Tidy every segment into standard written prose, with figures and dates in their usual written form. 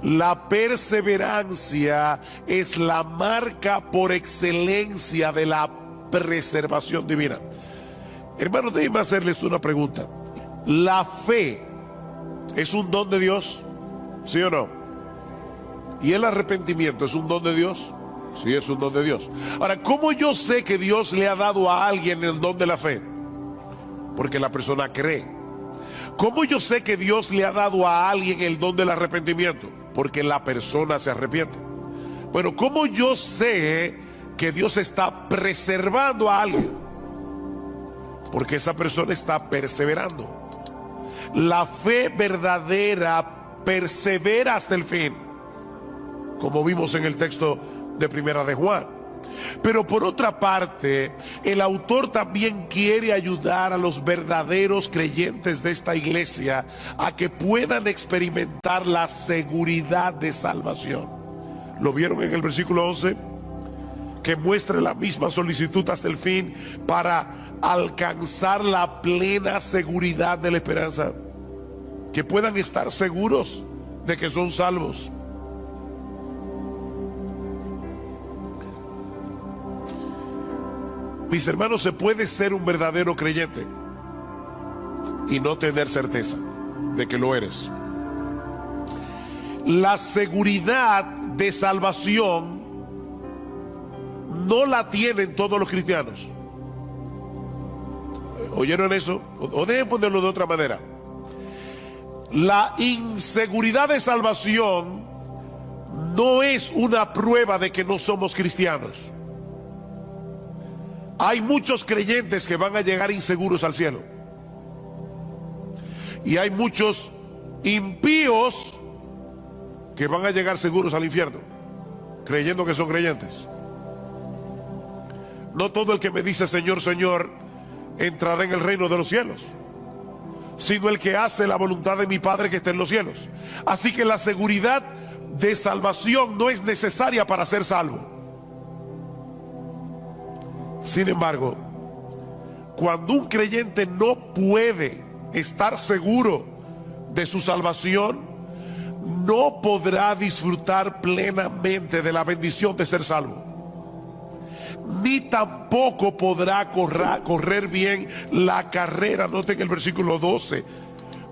La perseverancia es la marca por excelencia de la preservación divina. Hermanos, déjenme hacerles una pregunta. ¿La fe es un don de Dios? ¿Sí o no? ¿Y el arrepentimiento es un don de Dios? Sí, es un don de Dios. Ahora, ¿cómo yo sé que Dios le ha dado a alguien el don de la fe? Porque la persona cree. ¿Cómo yo sé que Dios le ha dado a alguien el don del arrepentimiento? Porque la persona se arrepiente. Bueno, ¿cómo yo sé que Dios está preservando a alguien? Porque esa persona está perseverando. La fe verdadera persevera hasta el fin, como vimos en el texto de Primera de Juan. Pero por otra parte, el autor también quiere ayudar a los verdaderos creyentes de esta iglesia a que puedan experimentar la seguridad de salvación. ¿Lo vieron en el versículo 11? Que muestre la misma solicitud hasta el fin para alcanzar la plena seguridad de la esperanza. Que puedan estar seguros de que son salvos. Mis hermanos, se puede ser un verdadero creyente y no tener certeza de que lo eres. La seguridad de salvación no la tienen todos los cristianos. ¿Oyeron eso? O deben ponerlo de otra manera. La inseguridad de salvación no es una prueba de que no somos cristianos. Hay muchos creyentes que van a llegar inseguros al cielo. Y hay muchos impíos que van a llegar seguros al infierno, creyendo que son creyentes. No todo el que me dice Señor, Señor, entrará en el reino de los cielos, sino el que hace la voluntad de mi Padre que está en los cielos. Así que la seguridad de salvación no es necesaria para ser salvo. Sin embargo, cuando un creyente no puede estar seguro de su salvación, no podrá disfrutar plenamente de la bendición de ser salvo, ni tampoco podrá correr bien la carrera. Noten el versículo 12.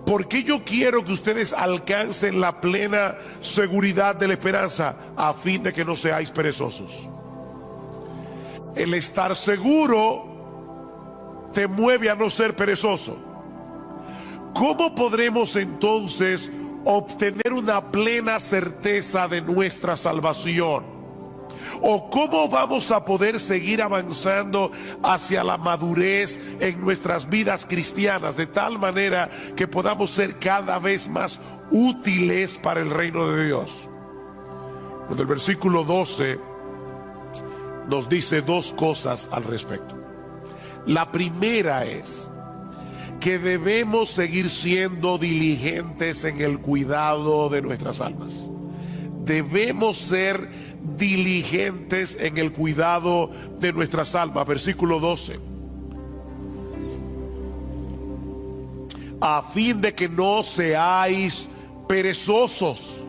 Porque yo quiero que ustedes alcancen la plena seguridad de la esperanza, a fin de que no seáis perezosos. El estar seguro te mueve a no ser perezoso. ¿Cómo podremos entonces obtener una plena certeza de nuestra salvación? ¿O cómo vamos a poder seguir avanzando hacia la madurez en nuestras vidas cristianas, de tal manera que podamos ser cada vez más útiles para el reino de Dios? En el versículo 12 nos dice dos cosas al respecto. La primera es que debemos seguir siendo diligentes en el cuidado de nuestras almas. Debemos ser diligentes en el cuidado de nuestras almas. Versículo 12. A fin de que no seáis perezosos,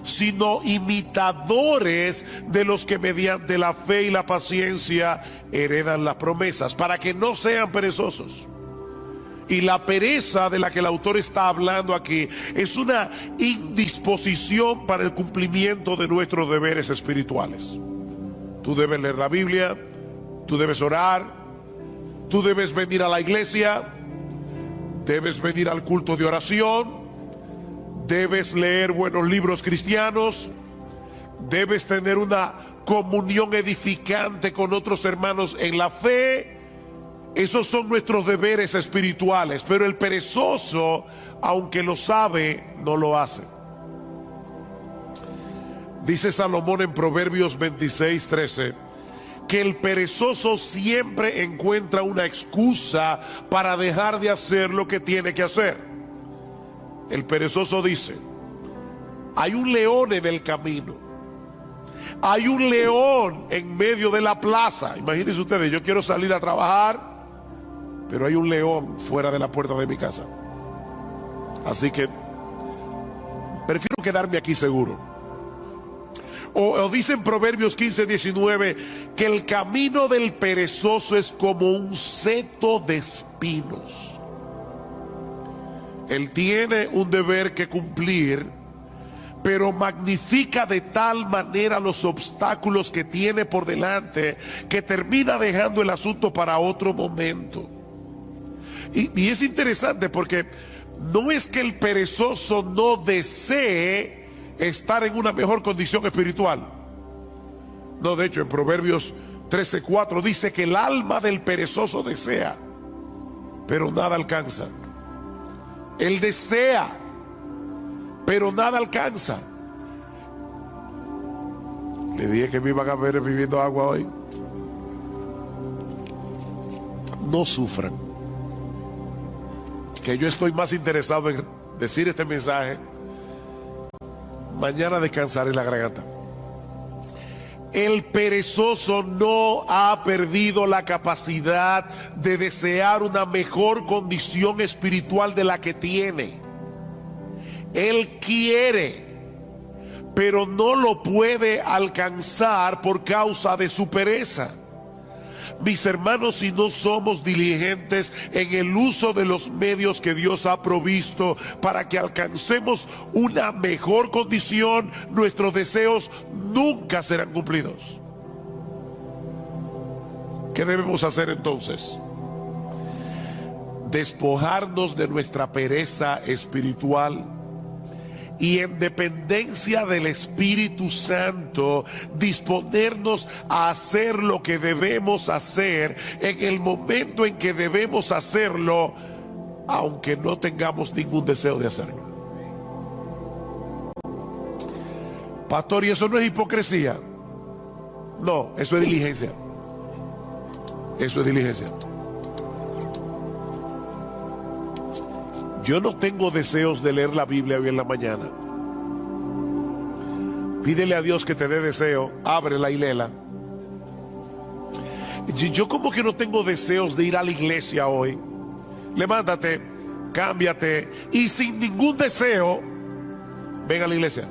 sino imitadores de los que mediante la fe y la paciencia heredan las promesas, para que no sean perezosos. Y la pereza de la que el autor está hablando aquí es una indisposición para el cumplimiento de nuestros deberes espirituales. Tú debes leer la Biblia, tú debes orar, tú debes venir a la iglesia, debes venir al culto de oración, debes leer buenos libros cristianos, debes tener una comunión edificante con otros hermanos en la fe. Esos son nuestros deberes espirituales, pero el perezoso, aunque lo sabe, no lo hace. Dice Salomón en Proverbios 26:13 que el perezoso siempre encuentra una excusa para dejar de hacer lo que tiene que hacer. El perezoso dice: hay un león en el camino, hay un león en medio de la plaza. Imagínense ustedes, yo quiero salir a trabajar, pero hay un león fuera de la puerta de mi casa. Así que prefiero quedarme aquí seguro. O dice en Proverbios 15:19 que el camino del perezoso es como un seto de espinos. Él tiene un deber que cumplir, pero magnifica de tal manera los obstáculos que tiene por delante que termina dejando el asunto para otro momento. Y es interesante porque no es que el perezoso no desee estar en una mejor condición espiritual. No, de hecho en Proverbios 13:4 dice que el alma del perezoso desea, pero nada alcanza. Él desea, pero nada alcanza. Le dije que me iban a ver bebiendo agua hoy. No sufran, que yo estoy más interesado en decir este mensaje. Mañana descansaré la garganta. El perezoso no ha perdido la capacidad de desear una mejor condición espiritual de la que tiene. Él quiere, pero no lo puede alcanzar por causa de su pereza. Mis hermanos, si no somos diligentes en el uso de los medios que Dios ha provisto para que alcancemos una mejor condición, nuestros deseos nunca serán cumplidos. ¿Qué debemos hacer entonces? Despojarnos de nuestra pereza espiritual y en dependencia del Espíritu Santo disponernos a hacer lo que debemos hacer en el momento en que debemos hacerlo, aunque no tengamos ningún deseo de hacerlo. Pastor, ¿y eso no es hipocresía? No, eso es diligencia. Eso es diligencia. Yo no tengo deseos de leer la Biblia hoy en la mañana. Pídele a Dios que te dé deseo, ábrela y léela. Yo como que no tengo deseos de ir a la iglesia hoy. Levántate, cámbiate y sin ningún deseo, ven a la iglesia.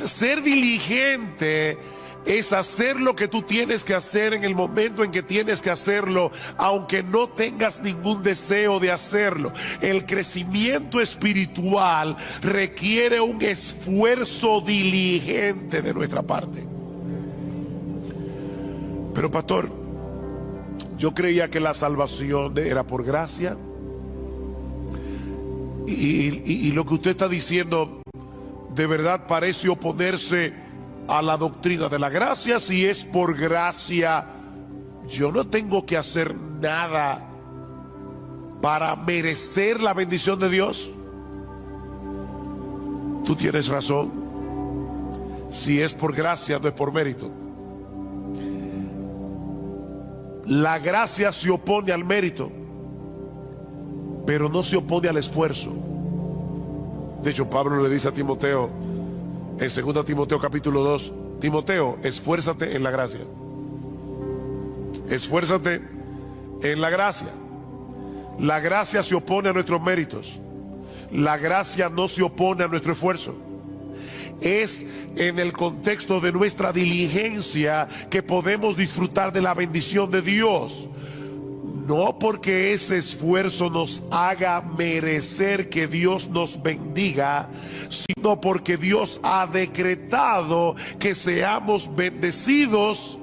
Ser diligente es hacer lo que tú tienes que hacer en el momento en que tienes que hacerlo, aunque no tengas ningún deseo de hacerlo. El crecimiento espiritual requiere un esfuerzo diligente de nuestra parte. Pero pastor, yo creía que la salvación era por gracia. Y lo que usted está diciendo de verdad parece oponerse a la doctrina de la gracia. Si es por gracia, yo no tengo que hacer nada para merecer la bendición de Dios. Tú tienes razón. Si es por gracia, no es por mérito. La gracia se opone al mérito, pero no se opone al esfuerzo. De hecho, Pablo le dice a Timoteo en 2 Timoteo capítulo 2, Timoteo, esfuérzate en la gracia. Esfuérzate en la gracia. La gracia se opone a nuestros méritos. La gracia no se opone a nuestro esfuerzo. Es en el contexto de nuestra diligencia que podemos disfrutar de la bendición de Dios. No porque ese esfuerzo nos haga merecer que Dios nos bendiga, sino porque Dios ha decretado que seamos bendecidos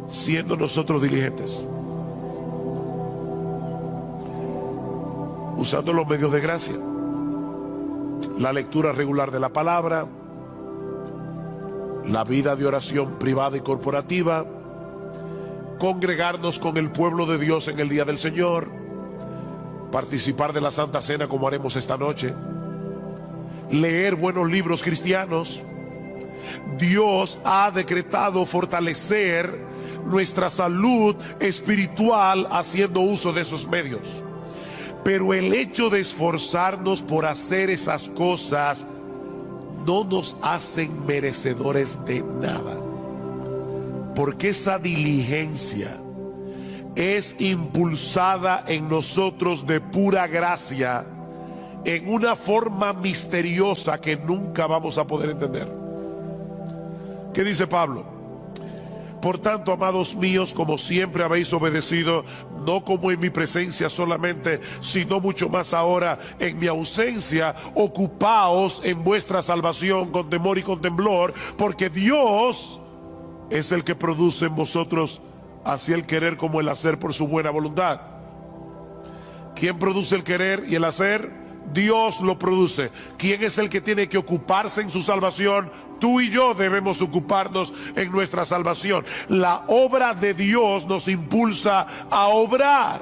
siendo nosotros diligentes, usando los medios de gracia, la lectura regular de la palabra, la vida de oración privada y corporativa, congregarnos con el pueblo de Dios en el día del Señor, participar de la Santa Cena como haremos esta noche, leer buenos libros cristianos. Dios ha decretado fortalecer nuestra salud espiritual haciendo uso de esos medios. Pero el hecho de esforzarnos por hacer esas cosas no nos hacen merecedores de nada. Porque esa diligencia es impulsada en nosotros de pura gracia en una forma misteriosa que nunca vamos a poder entender. ¿Qué dice Pablo? Por tanto, amados míos, como siempre habéis obedecido, no como en mi presencia solamente, sino mucho más ahora en mi ausencia, ocupaos en vuestra salvación con temor y con temblor, porque Dios es el que produce en vosotros así el querer como el hacer por su buena voluntad. ¿Quién produce el querer y el hacer? Dios lo produce. ¿Quién es el que tiene que ocuparse en su salvación? Tú y yo debemos ocuparnos en nuestra salvación. La obra de Dios nos impulsa a obrar.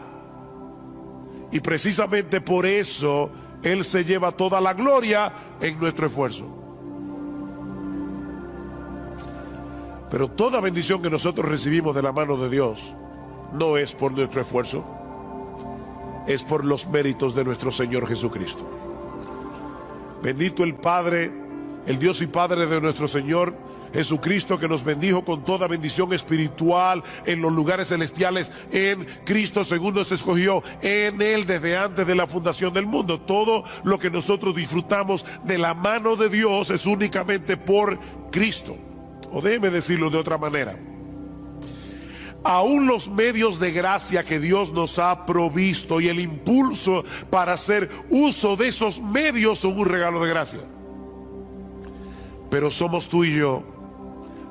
Y precisamente por eso Él se lleva toda la gloria en nuestro esfuerzo. Pero toda bendición que nosotros recibimos de la mano de Dios no es por nuestro esfuerzo, es por los méritos de nuestro Señor Jesucristo. Bendito el Padre, el Dios y Padre de nuestro Señor Jesucristo, que nos bendijo con toda bendición espiritual en los lugares celestiales en Cristo, según nos escogió en Él desde antes de la fundación del mundo. Todo lo que nosotros disfrutamos de la mano de Dios es únicamente por Cristo. O déjeme decirlo de otra manera: aún los medios de gracia que Dios nos ha provisto y el impulso para hacer uso de esos medios son un regalo de gracia. Pero somos tú y yo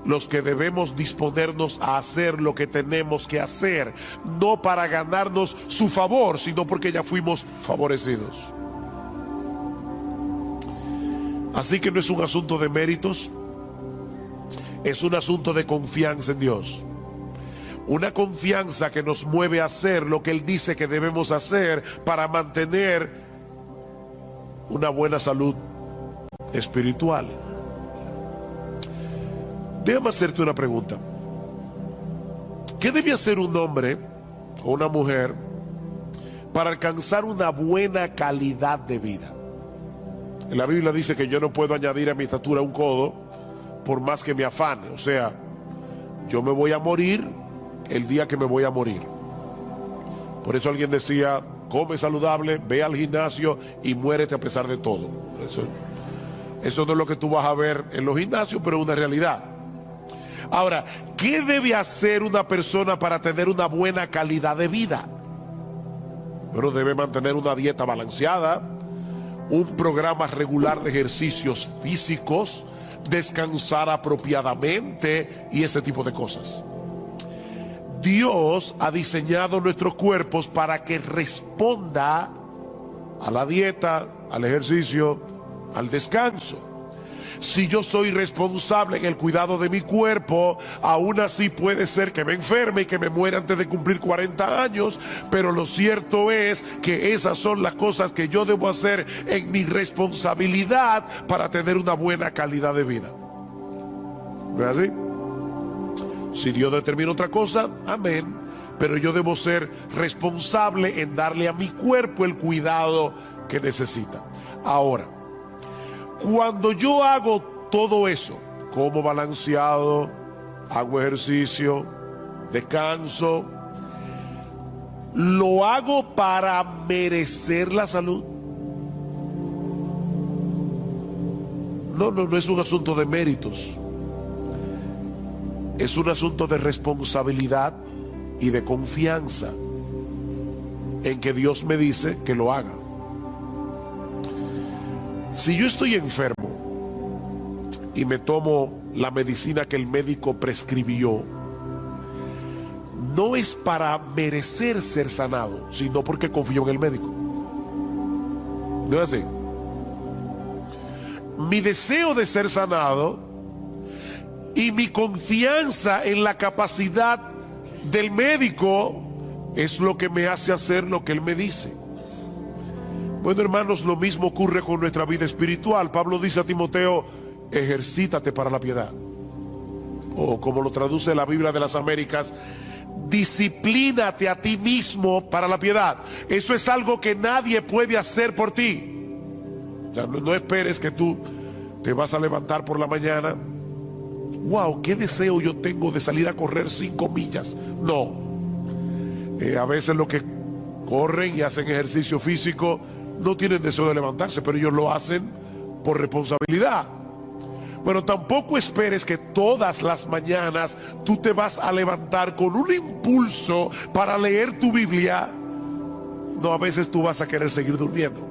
los que debemos disponernos a hacer lo que tenemos que hacer, no para ganarnos su favor, sino porque ya fuimos favorecidos. Así que no es un asunto de méritos, es un asunto de confianza en Dios. Una confianza que nos mueve a hacer lo que Él dice que debemos hacer para mantener una buena salud espiritual. Déjame hacerte una pregunta. ¿Qué debe hacer un hombre o una mujer para alcanzar una buena calidad de vida? En la Biblia dice que yo no puedo añadir a mi estatura un codo por más que me afane. O sea, yo me voy a morir el día que me voy a morir. Por eso alguien decía: come saludable, ve al gimnasio y muérete a pesar de todo. Eso no es lo que tú vas a ver en los gimnasios, pero es una realidad. Ahora, ¿qué debe hacer una persona para tener una buena calidad de vida? Bueno, debe mantener una dieta balanceada, un programa regular de ejercicios físicos, descansar apropiadamente y ese tipo de cosas. Dios ha diseñado nuestros cuerpos para que responda a la dieta, al ejercicio, al descanso. Si yo soy responsable en el cuidado de mi cuerpo, aún así puede ser que me enferme y que me muera antes de cumplir 40 años, pero lo cierto es que esas son las cosas que yo debo hacer en mi responsabilidad para tener una buena calidad de vida. ¿No es así? Si Dios determina otra cosa, amén, pero yo debo ser responsable en darle a mi cuerpo el cuidado que necesita. Ahora, cuando yo hago todo eso, como balanceado, hago ejercicio, descanso, ¿lo hago para merecer la salud? No es un asunto de méritos. Es un asunto de responsabilidad y de confianza en que Dios me dice que lo haga. Si yo estoy enfermo y me tomo la medicina que el médico prescribió, no es para merecer ser sanado, sino porque confío en el médico. ¿No es así? Mi deseo de ser sanado y mi confianza en la capacidad del médico es lo que me hace hacer lo que él me dice. Bueno, hermanos, lo mismo ocurre con nuestra vida espiritual. Pablo dice a Timoteo: ejercítate para la piedad. O como lo traduce la Biblia de las Américas, disciplínate a ti mismo para la piedad. Eso es algo que nadie puede hacer por ti. Ya no esperes que tú te vas a levantar por la mañana. Wow, qué deseo yo tengo de salir a correr 5 millas. No. A veces los que corren y hacen ejercicio físico no tienen deseo de levantarse, pero ellos lo hacen por responsabilidad. Bueno, tampoco esperes que todas las mañanas tú te vas a levantar con un impulso para leer tu Biblia. No, a veces tú vas a querer seguir durmiendo,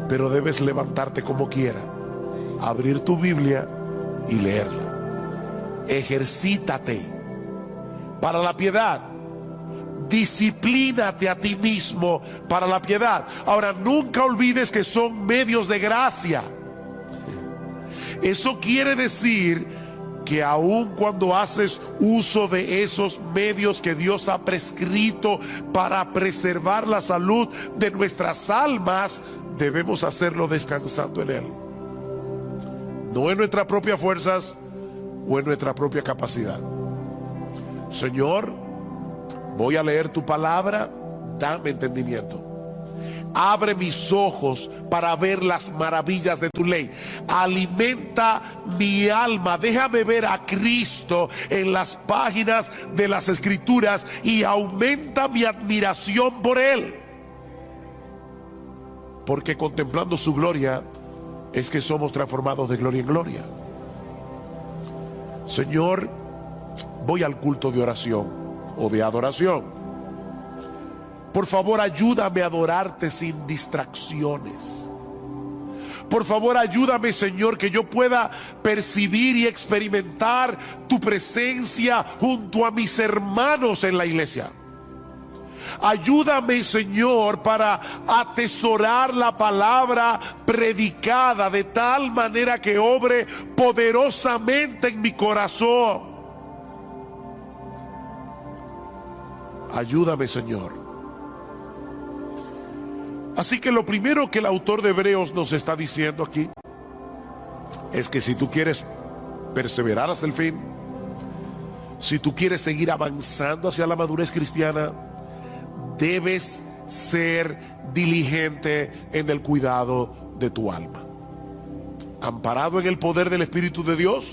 pero debes levantarte como quiera, abrir tu Biblia y leerla. Ejercítate para la piedad. Disciplínate a ti mismo para la piedad. Ahora, nunca olvides que son medios de gracia. Eso quiere decir que aun cuando haces uso de esos medios que Dios ha prescrito para preservar la salud de nuestras almas, debemos hacerlo descansando en Él, no en nuestras propias fuerzas o en nuestra propia capacidad. Señor, voy a leer tu palabra, dame entendimiento. Abre mis ojos para ver las maravillas de tu ley. Alimenta mi alma. Déjame ver a Cristo en las páginas de las Escrituras y aumenta mi admiración por Él. Porque contemplando su gloria es que somos transformados de gloria en gloria. Señor, voy al culto de oración o de adoración. Por favor, ayúdame a adorarte sin distracciones. Por favor, ayúdame, Señor, que yo pueda percibir y experimentar tu presencia junto a mis hermanos en la iglesia. Ayúdame, Señor, para atesorar la palabra predicada de tal manera que obre poderosamente en mi corazón. Ayúdame, Señor. Así que lo primero que el autor de Hebreos nos está diciendo aquí es que si tú quieres perseverar hasta el fin, si tú quieres seguir avanzando hacia la madurez cristiana, debes ser diligente en el cuidado de tu alma, amparado en el poder del Espíritu de Dios,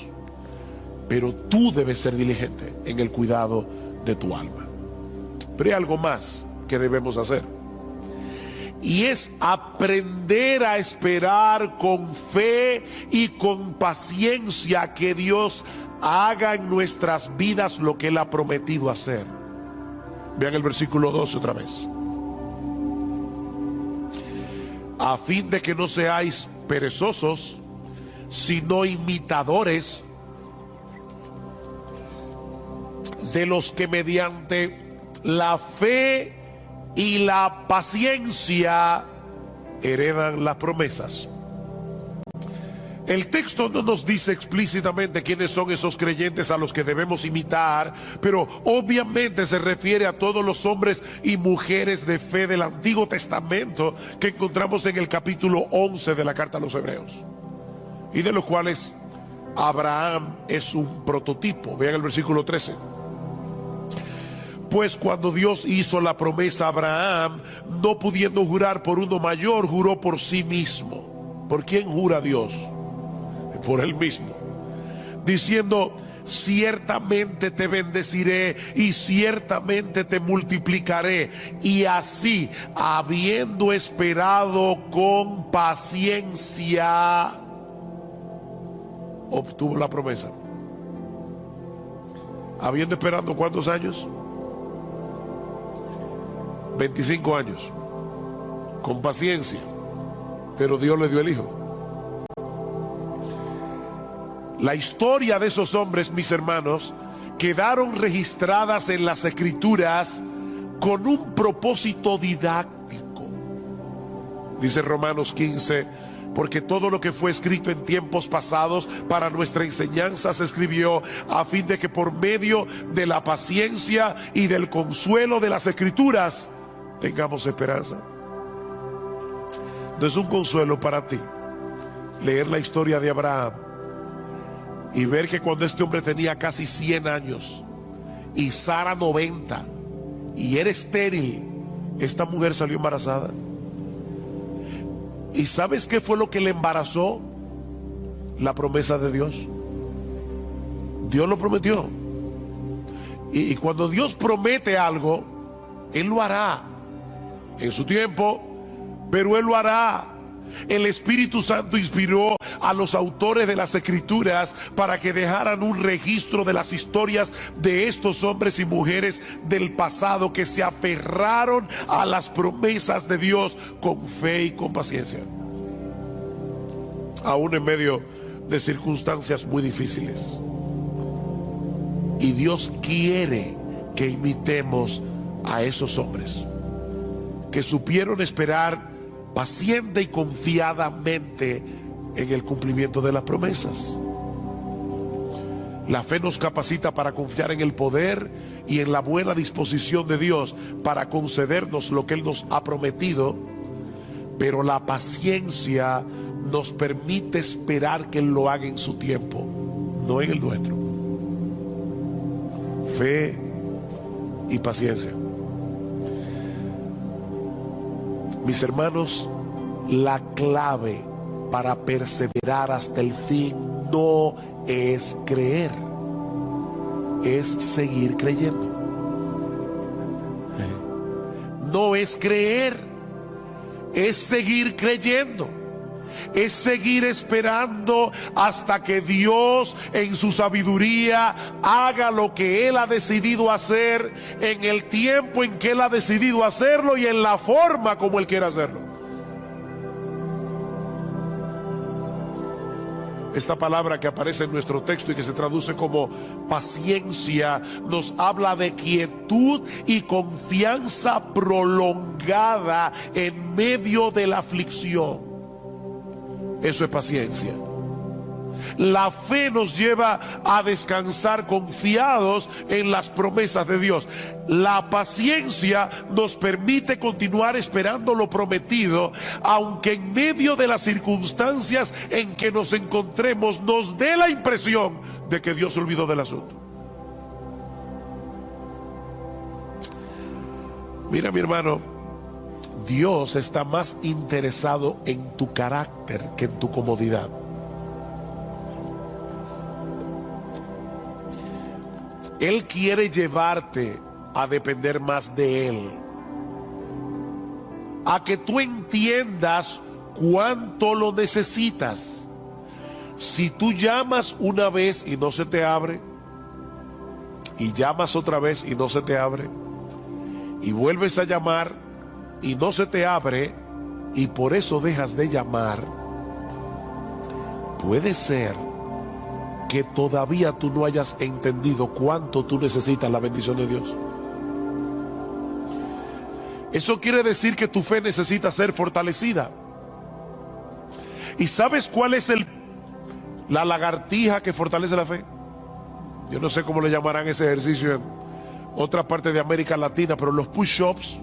pero tú debes ser diligente en el cuidado de tu alma. Pero hay algo más que debemos hacer, y es aprender a esperar con fe y con paciencia que Dios haga en nuestras vidas lo que Él ha prometido hacer. Vean el versículo 12 otra vez. A fin de que no seáis perezosos, sino imitadores de los que mediante la fe y la paciencia heredan las promesas. El texto no nos dice explícitamente quiénes son esos creyentes a los que debemos imitar, pero obviamente se refiere a todos los hombres y mujeres de fe del Antiguo Testamento que encontramos en el capítulo 11 de la carta a los Hebreos, y de los cuales Abraham es un prototipo. Vean el versículo 13. Pues cuando Dios hizo la promesa a Abraham, no pudiendo jurar por uno mayor, juró por sí mismo. ¿Por quién jura Dios? Por Él mismo, diciendo: ciertamente te bendeciré y ciertamente te multiplicaré. Y así, habiendo esperado con paciencia, obtuvo la promesa. Habiendo esperado ¿cuántos años? 25 años, con paciencia, pero Dios le dio el hijo. La historia de esos hombres, mis hermanos, quedaron registradas en las Escrituras con un propósito didáctico. Dice Romanos 15: porque todo lo que fue escrito en tiempos pasados para nuestra enseñanza se escribió a fin de que por medio de la paciencia y del consuelo de las Escrituras tengamos esperanza. No es un consuelo para ti leer la historia de Abraham y ver que cuando este hombre tenía casi 100 años y Sara 90 y era estéril, esta mujer salió embarazada? ¿Y sabes qué fue lo que le embarazó? La promesa de Dios. Dios lo prometió, y cuando Dios promete algo, Él lo hará en su tiempo, pero Él lo hará. El Espíritu Santo inspiró a los autores de las Escrituras para que dejaran un registro de las historias de estos hombres y mujeres del pasado que se aferraron a las promesas de Dios con fe y con paciencia, aún en medio de circunstancias muy difíciles. Y Dios quiere que imitemos a esos hombres que supieron esperar paciente y confiadamente en el cumplimiento de las promesas. La fe nos capacita para confiar en el poder y en la buena disposición de Dios para concedernos lo que Él nos ha prometido, pero la paciencia nos permite esperar que Él lo haga en su tiempo, no en el nuestro. Fe y paciencia. Mis hermanos, la clave para perseverar hasta el fin no es creer, es seguir creyendo. No es creer, es seguir creyendo. Es seguir esperando hasta que Dios en su sabiduría haga lo que Él ha decidido hacer, en el tiempo en que Él ha decidido hacerlo y en la forma como Él quiere hacerlo. Esta palabra que aparece en nuestro texto y que se traduce como paciencia nos habla de quietud y confianza prolongada en medio de la aflicción. Eso es paciencia. La fe nos lleva a descansar confiados en las promesas de Dios. La paciencia nos permite continuar esperando lo prometido, aunque en medio de las circunstancias en que nos encontremos nos dé la impresión de que Dios se olvidó del asunto. Mira, mi hermano, Dios está más interesado en tu carácter que en tu comodidad. Él quiere llevarte a depender más de Él, a que tú entiendas cuánto lo necesitas. Si tú llamas una vez y no se te abre, y llamas otra vez y no se te abre, y vuelves a llamar y no se te abre, y por eso dejas de llamar, puede ser que todavía tú no hayas entendido cuánto tú necesitas la bendición de Dios. Eso quiere decir que tu fe necesita ser fortalecida. ¿Y sabes cuál es la lagartija que fortalece la fe? Yo no sé cómo le llamarán ese ejercicio en otra parte de América Latina, pero los push-ups,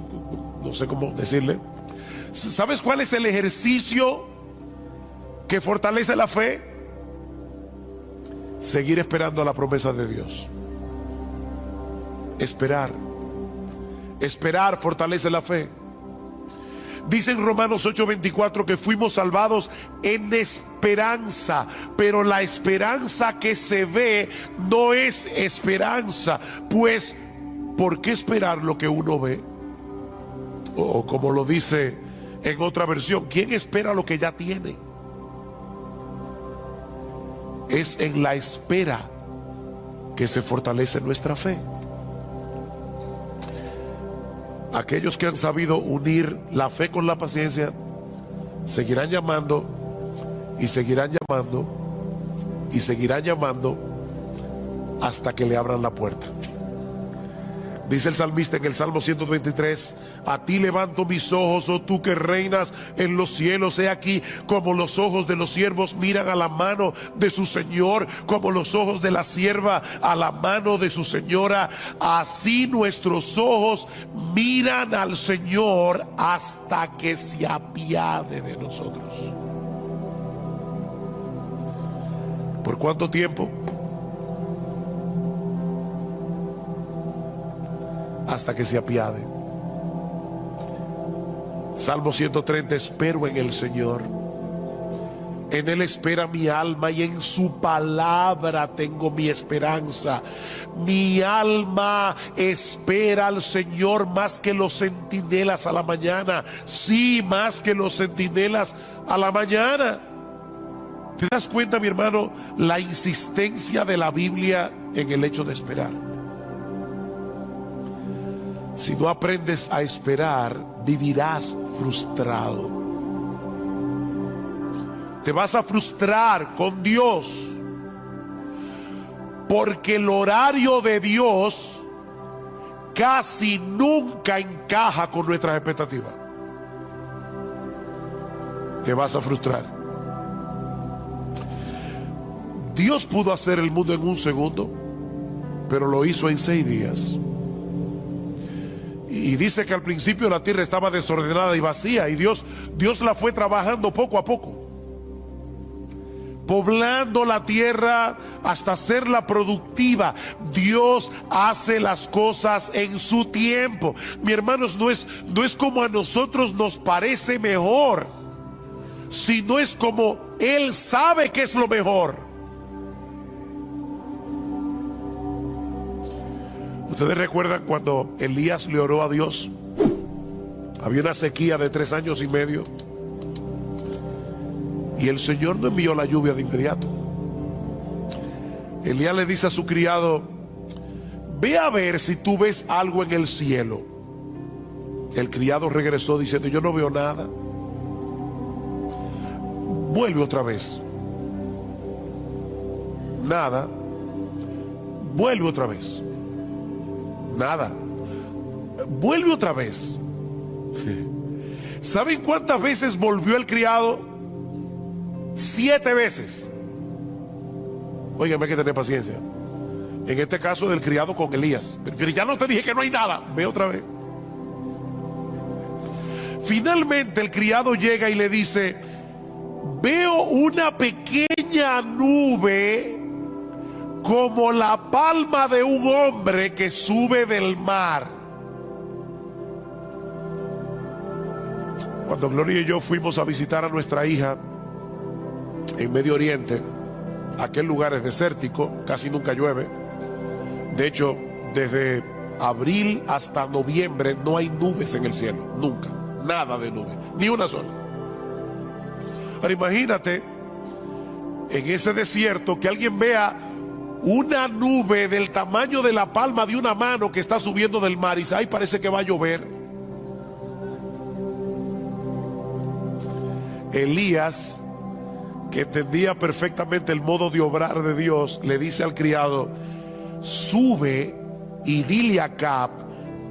no sé cómo decirle. ¿Sabes cuál es el ejercicio que fortalece la fe? Seguir esperando a la promesa de Dios. Esperar fortalece la fe. Dice en Romanos 8:24 que fuimos salvados en esperanza, pero la esperanza que se ve no es esperanza. Pues, ¿por qué esperar lo que uno ve? O como lo dice en otra versión, ¿quién espera lo que ya tiene? Es en la espera que se fortalece nuestra fe. Aquellos que han sabido unir la fe con la paciencia seguirán llamando y seguirán llamando y seguirán llamando hasta que le abran la puerta. Dice el salmista en el Salmo 123: a ti levanto mis ojos, oh tú que reinas en los cielos. He aquí como los ojos de los siervos miran a la mano de su Señor, como los ojos de la sierva a la mano de su señora. Así nuestros ojos miran al Señor hasta que se apiade de nosotros. ¿Por cuánto tiempo? Hasta que se apiade. Salmo 130: espero en el Señor, En Él espera mi alma y en su palabra tengo mi esperanza. Mi alma espera al Señor más que los centinelas a la mañana. Sí, más que los centinelas a la mañana. ¿Te das cuenta, mi hermano, la insistencia de la Biblia en el hecho de esperar? Si no aprendes a esperar, vivirás frustrado. Te vas a frustrar con Dios, porque el horario de Dios casi nunca encaja con nuestras expectativas. Te vas a frustrar. Dios pudo hacer el mundo en un segundo, pero lo hizo en 6 días. Y dice que al principio la tierra estaba desordenada y vacía, y Dios la fue trabajando poco a poco, poblando la tierra hasta hacerla productiva. Dios hace las cosas en su tiempo. Mi hermanos, no es como a nosotros nos parece mejor, sino es como Él sabe que es lo mejor. Ustedes recuerdan cuando Elías le oró a Dios. Había una sequía de 3 años y medio. Y el Señor no envió la lluvia de inmediato. Elías le dice a su criado: ve a ver si tú ves algo en el cielo. El criado regresó diciendo: yo no veo nada. Vuelve otra vez. Nada. Vuelve otra vez. Nada. Vuelve otra vez. ¿Saben cuántas veces volvió el criado? 7 veces. Óigame, hay que tener paciencia. En este caso del criado con Elías. Pero ya no te dije que no hay nada. Ve otra vez. Finalmente el criado llega y le dice: veo una pequeña nube como la palma de un hombre que sube del mar. Cuando Gloria y yo fuimos a visitar a nuestra hija en Medio Oriente, aquel lugar es desértico, casi nunca llueve. De hecho, desde abril hasta noviembre no hay nubes en el cielo, nunca, nada de nubes, ni una sola. Ahora imagínate en ese desierto que alguien vea una nube del tamaño de la palma de una mano que está subiendo del mar y dice: ay, parece que va a llover. Elías, que entendía perfectamente el modo de obrar de Dios, le dice al criado: sube y dile a Acab: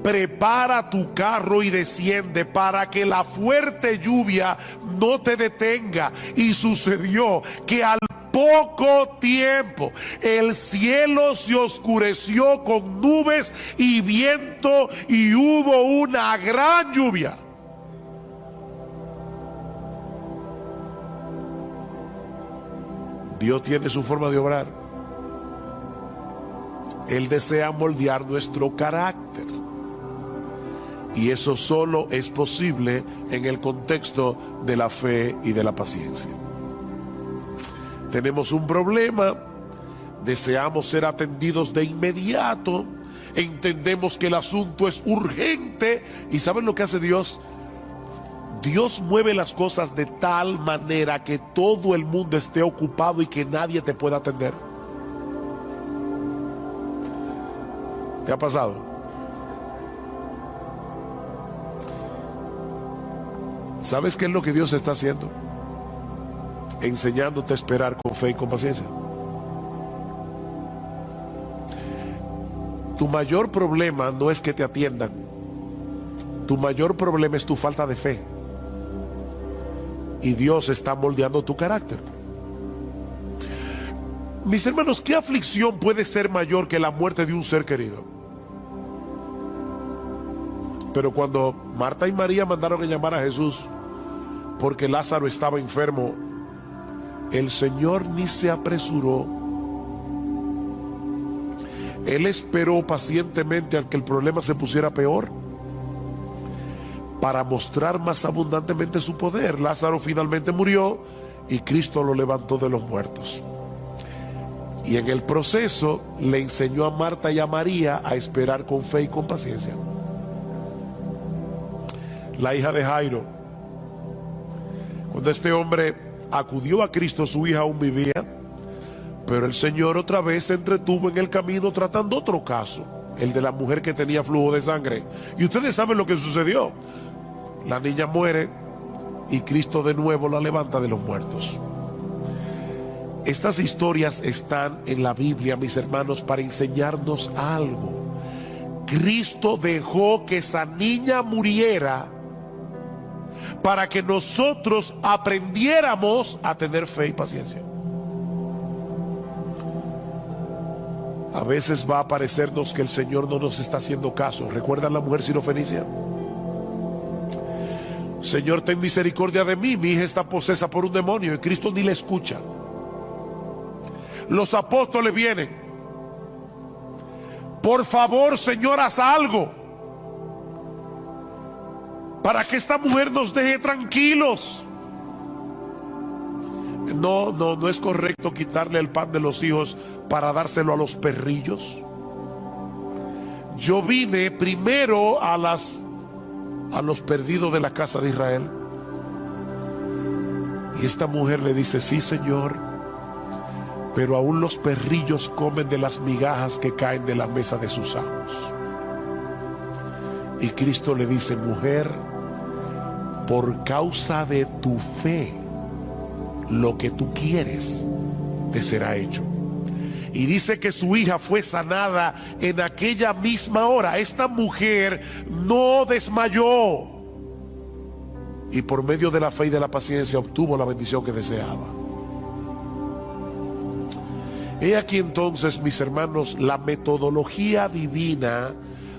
prepara tu carro y desciende para que la fuerte lluvia no te detenga. Y sucedió que al poco tiempo el cielo se oscureció con nubes y viento y hubo una gran lluvia. Dios tiene su forma de obrar. Él desea moldear nuestro carácter. Y eso solo es posible en el contexto de la fe y de la paciencia. Tenemos un problema, deseamos ser atendidos de inmediato, entendemos que el asunto es urgente. ¿Y saben lo que hace Dios? Dios mueve las cosas de tal manera que todo el mundo esté ocupado y que nadie te pueda atender. ¿Te ha pasado? ¿Sabes qué es lo que Dios está haciendo? Enseñándote a esperar con fe y con paciencia. Tu mayor problema no es que te atiendan. Tu mayor problema es tu falta de fe. Y Dios está moldeando tu carácter. Mis hermanos, ¿qué aflicción puede ser mayor que la muerte de un ser querido? Pero cuando Marta y María mandaron a llamar a Jesús porque Lázaro estaba enfermo, el Señor ni se apresuró. Él esperó pacientemente a que el problema se pusiera peor para mostrar más abundantemente su poder. Lázaro finalmente murió y Cristo lo levantó de los muertos. Y en el proceso le enseñó a Marta y a María a esperar con fe y con paciencia. La hija de Jairo, cuando este hombre acudió a Cristo, su hija aún vivía, pero el Señor otra vez se entretuvo en el camino tratando otro caso, el de la mujer que tenía flujo de sangre. Y ustedes saben lo que sucedió. La niña muere y Cristo de nuevo la levanta de los muertos. Estas historias están en la Biblia, mis hermanos, para enseñarnos algo. Cristo dejó que esa niña muriera para que nosotros aprendiéramos a tener fe y paciencia. A veces va a parecernos que el Señor no nos está haciendo caso. ¿Recuerdan la mujer sirofenicia? Señor, ten misericordia de mí, mi hija está posesa por un demonio, y Cristo ni le escucha. Los apóstoles vienen. Por favor, Señor, haz algo para que esta mujer nos deje tranquilos. No es correcto quitarle el pan de los hijos para dárselo a los perrillos. Yo vine primero a los perdidos de la casa de Israel. Y esta mujer le dice: sí, Señor, pero aún los perrillos comen de las migajas que caen de la mesa de sus amos. Y Cristo le dice: mujer, por causa de tu fe, lo que tú quieres te será hecho. Y dice que su hija fue sanada en aquella misma hora. Esta mujer no desmayó, y por medio de la fe y de la paciencia obtuvo la bendición que deseaba. He aquí entonces, mis hermanos, la metodología divina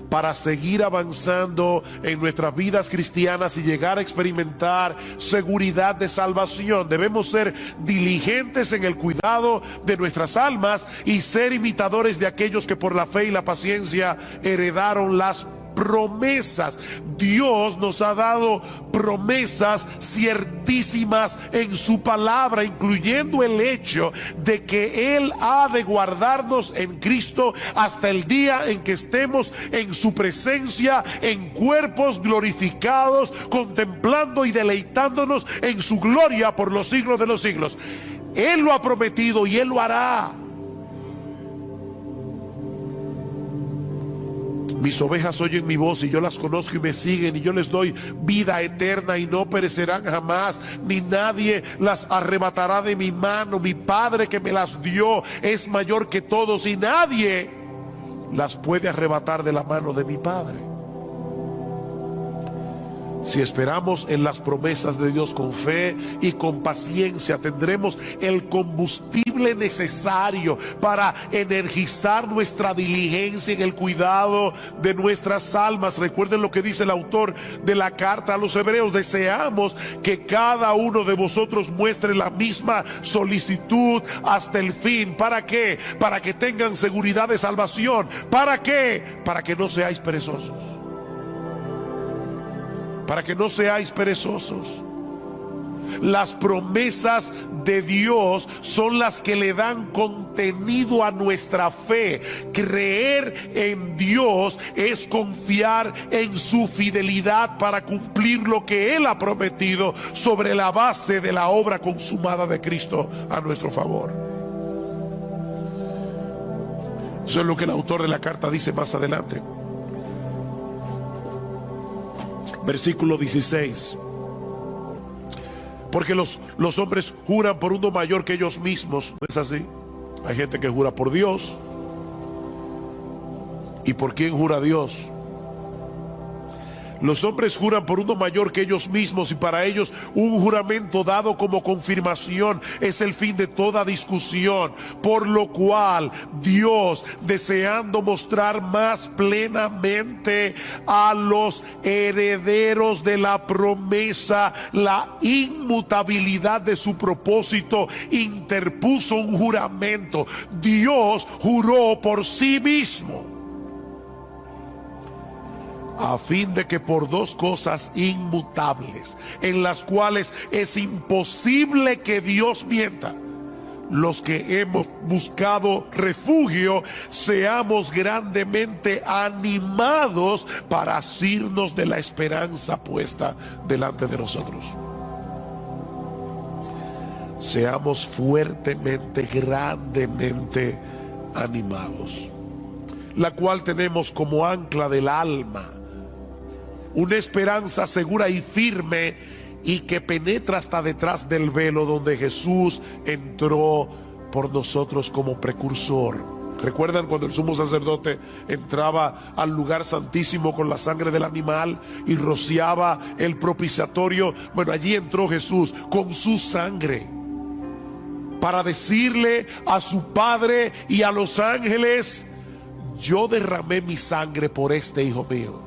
para seguir avanzando en nuestras vidas cristianas y llegar a experimentar seguridad de salvación. Debemos ser diligentes en el cuidado de nuestras almas y ser imitadores de aquellos que por la fe y la paciencia heredaron las promesas. Dios nos ha dado promesas ciertísimas en su palabra, incluyendo el hecho de que Él ha de guardarnos en Cristo hasta el día en que estemos en su presencia, en cuerpos glorificados, contemplando y deleitándonos en su gloria por los siglos de los siglos. Él lo ha prometido y Él lo hará. Mis ovejas oyen mi voz y yo las conozco y me siguen, y yo les doy vida eterna y no perecerán jamás, ni nadie las arrebatará de mi mano. Mi Padre que me las dio es mayor que todos y nadie las puede arrebatar de la mano de mi Padre. Si esperamos en las promesas de Dios con fe y con paciencia, tendremos el combustible necesario para energizar nuestra diligencia en el cuidado de nuestras almas. Recuerden lo que dice el autor de la carta a los Hebreos: deseamos que cada uno de vosotros muestre la misma solicitud hasta el fin. ¿Para qué? Para que tengan seguridad de salvación. ¿Para qué? Para que no seáis perezosos. Para que no seáis perezosos. Las promesas de Dios son las que le dan contenido a nuestra fe. Creer en Dios es confiar en su fidelidad para cumplir lo que Él ha prometido sobre la base de la obra consumada de Cristo a nuestro favor. Eso es lo que el autor de la carta dice más adelante. Versículo 16. Porque los hombres juran por uno mayor que ellos mismos. ¿No es así? Hay gente que jura por Dios. ¿Y por quién jura Dios? Los hombres juran por uno mayor que ellos mismos, y para ellos un juramento dado como confirmación es el fin de toda discusión. Por lo cual Dios, deseando mostrar más plenamente a los herederos de la promesa la inmutabilidad de su propósito, interpuso un juramento. Dios juró por sí mismo. a fin de que por dos cosas inmutables, en las cuales es imposible que Dios mienta, los que hemos buscado refugio seamos grandemente animados para asirnos de la esperanza puesta delante de nosotros. Seamos fuertemente, grandemente animados, la cual tenemos como ancla del alma, una esperanza segura y firme, y que penetra hasta detrás del velo, donde Jesús entró por nosotros como precursor. ¿Recuerdan cuando el sumo sacerdote entraba al lugar santísimo con la sangre del animal y rociaba el propiciatorio? Bueno, allí entró Jesús con su sangre para decirle a su Padre y a los ángeles: yo derramé mi sangre por este hijo mío.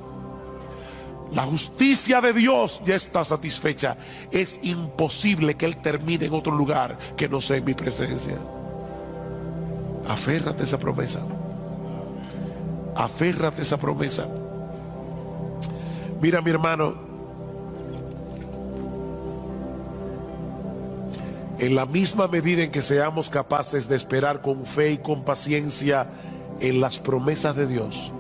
La justicia de Dios ya está satisfecha. Es imposible que Él termine en otro lugar que no sea en mi presencia. Aférrate a esa promesa. Aférrate a esa promesa. Mira, mi hermano, en la misma medida en que seamos capaces de esperar con fe y con paciencia en las promesas de Dios,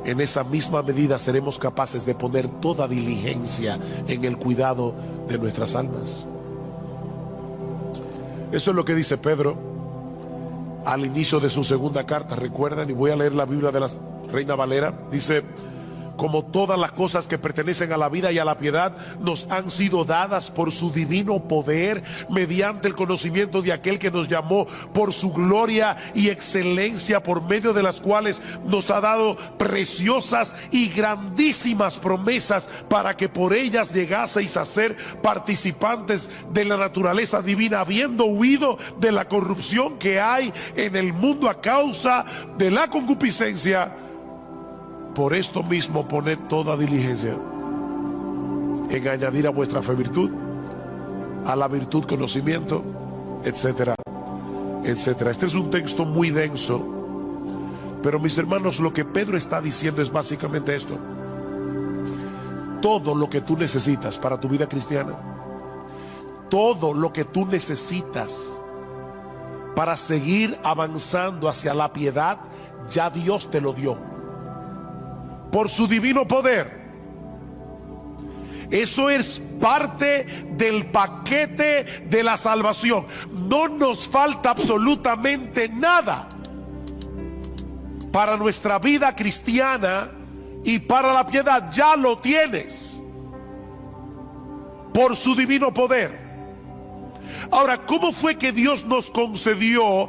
en esa misma medida seremos capaces de poner toda diligencia en el cuidado de nuestras almas. Eso es lo que dice Pedro al inicio de su segunda carta. Recuerdan, y voy a leer la Biblia de la Reina Valera. Dice: como todas las cosas que pertenecen a la vida y a la piedad nos han sido dadas por su divino poder, mediante el conocimiento de aquel que nos llamó por su gloria y excelencia, por medio de las cuales nos ha dado preciosas y grandísimas promesas, para que por ellas llegaseis a ser participantes de la naturaleza divina, habiendo huido de la corrupción que hay en el mundo a causa de la concupiscencia. Por esto mismo poned toda diligencia en añadir a vuestra fe virtud, a la virtud conocimiento, etcétera, etcétera. Este es un texto muy denso, pero mis hermanos, lo que Pedro está diciendo es básicamente esto: todo lo que tú necesitas para tu vida cristiana, todo lo que tú necesitas para seguir avanzando hacia la piedad, ya Dios te lo dio por su divino poder. Eso es parte del paquete de la salvación. No nos falta absolutamente nada para nuestra vida cristiana y para la piedad. Ya lo tienes por su divino poder. Ahora, ¿cómo fue que Dios nos concedió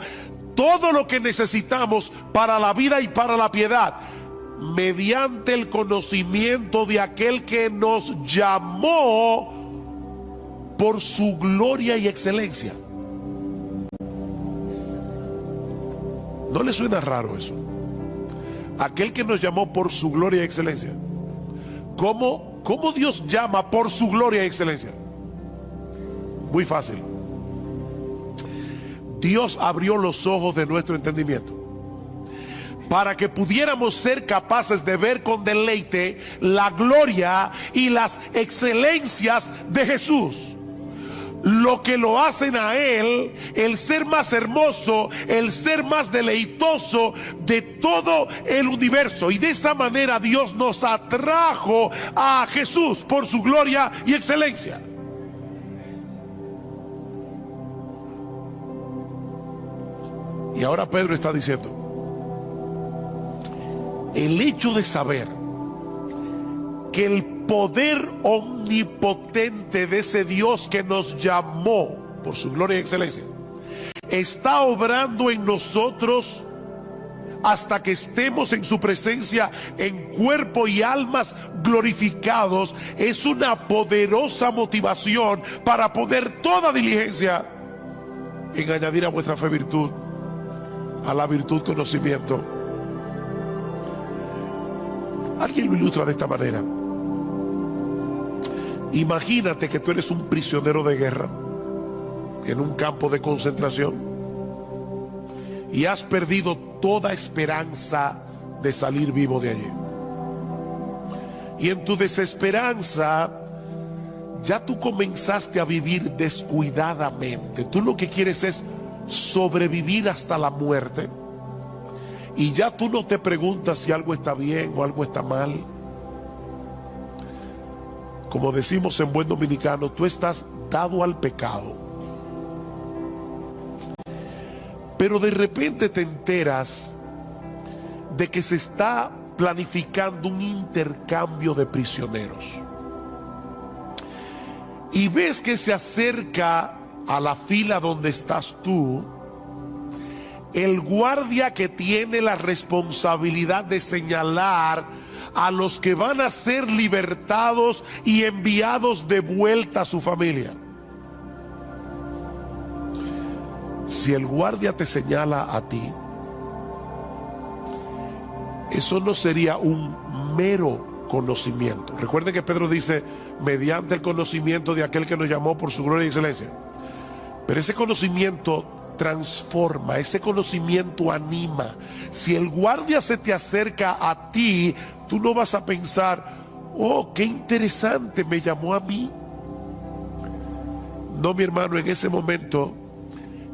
todo lo que necesitamos para la vida y para la piedad? Mediante el conocimiento de aquel que nos llamó por su gloria y excelencia. ¿No le suena raro eso? Aquel que nos llamó por su gloria y excelencia. ¿Cómo Dios llama por su gloria y excelencia? Muy fácil. Dios abrió los ojos de nuestro entendimiento para que pudiéramos ser capaces de ver con deleite la gloria y las excelencias de Jesús, lo que lo hacen a Él el ser más hermoso, el ser más deleitoso de todo el universo. Y de esa manera Dios nos atrajo a Jesús por su gloria y excelencia. Y ahora Pedro está diciendo: el hecho de saber que el poder omnipotente de ese Dios que nos llamó por su gloria y excelencia está obrando en nosotros hasta que estemos en su presencia en cuerpo y almas glorificados, es una poderosa motivación para poner toda diligencia en añadir a vuestra fe virtud, a la virtud conocimiento. Alguien lo ilustra de esta manera: imagínate que tú eres un prisionero de guerra en un campo de concentración y has perdido toda esperanza de salir vivo de allí. Y en tu desesperanza, ya tú comenzaste a vivir descuidadamente. Tú lo que quieres es sobrevivir hasta la muerte. Y ya tú no te preguntas si algo está bien o algo está mal. Como decimos en buen dominicano, tú estás dado al pecado. Pero de repente te enteras de que se está planificando un intercambio de prisioneros. Y ves que se acerca a la fila donde estás tú el guardia que tiene la responsabilidad de señalar a los que van a ser libertados y enviados de vuelta a su familia. Si el guardia te señala a ti, eso no sería un mero conocimiento. Recuerden que Pedro dice, mediante el conocimiento de aquel que nos llamó por su gloria y excelencia. Pero ese conocimiento transforma, ese conocimiento anima. Si el guardia se te acerca a ti, tú no vas a pensar, oh, qué interesante, me llamó a mí. No, mi hermano, en ese momento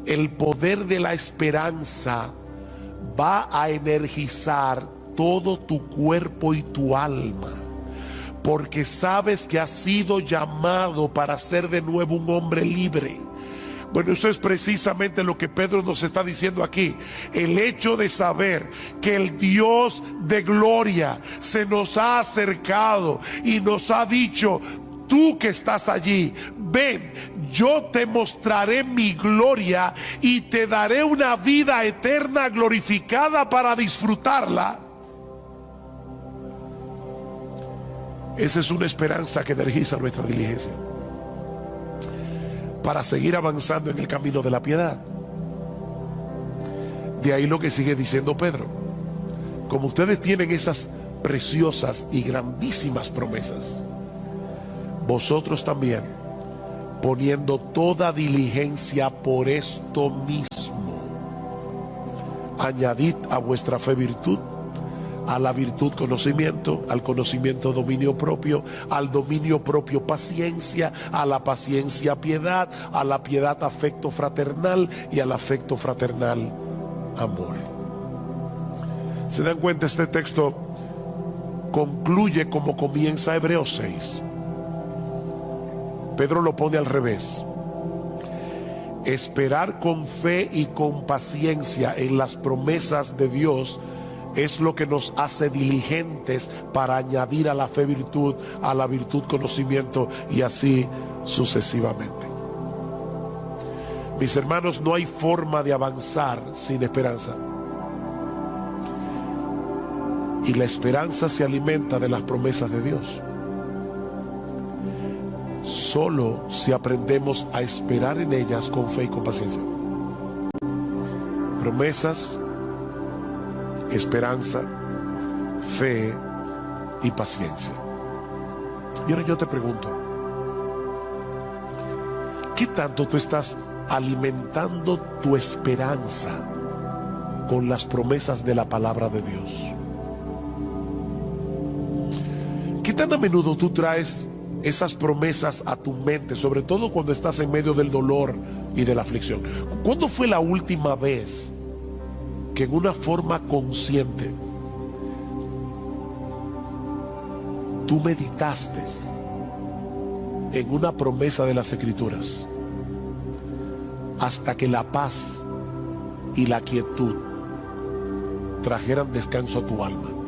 el poder de la esperanza va a energizar todo tu cuerpo y tu alma, porque sabes que has sido llamado para ser de nuevo un hombre libre. Bueno, eso es precisamente lo que Pedro nos está diciendo aquí. El hecho de saber que el Dios de gloria se nos ha acercado y nos ha dicho, tú que estás allí, ven, yo te mostraré mi gloria y te daré una vida eterna glorificada para disfrutarla. Esa es una esperanza que energiza nuestra diligencia para seguir avanzando en el camino de la piedad. De ahí lo que sigue diciendo Pedro. Como ustedes tienen esas preciosas y grandísimas promesas, vosotros también, poniendo toda diligencia por esto mismo, añadid a vuestra fe virtud, a la virtud conocimiento, al conocimiento dominio propio, al dominio propio paciencia, a la paciencia piedad, a la piedad afecto fraternal y al afecto fraternal amor. ¿Se dan cuenta? Este texto concluye como comienza Hebreos 6. Pedro lo pone al revés. Esperar con fe y con paciencia en las promesas de Dios es lo que nos hace diligentes para añadir a la fe virtud, a la virtud conocimiento y así sucesivamente. Mis hermanos, no hay forma de avanzar sin esperanza. Y la esperanza se alimenta de las promesas de Dios. Solo si aprendemos a esperar en ellas con fe y con paciencia. Promesas, esperanza, fe y paciencia. Y ahora yo te pregunto, ¿qué tanto tú estás alimentando tu esperanza con las promesas de la palabra de Dios? ¿Qué tan a menudo tú traes esas promesas a tu mente, sobre todo cuando estás en medio del dolor y de la aflicción? ¿Cuándo fue la última vez que en una forma consciente tú meditaste en una promesa de las Escrituras hasta que la paz y la quietud trajeran descanso a tu alma?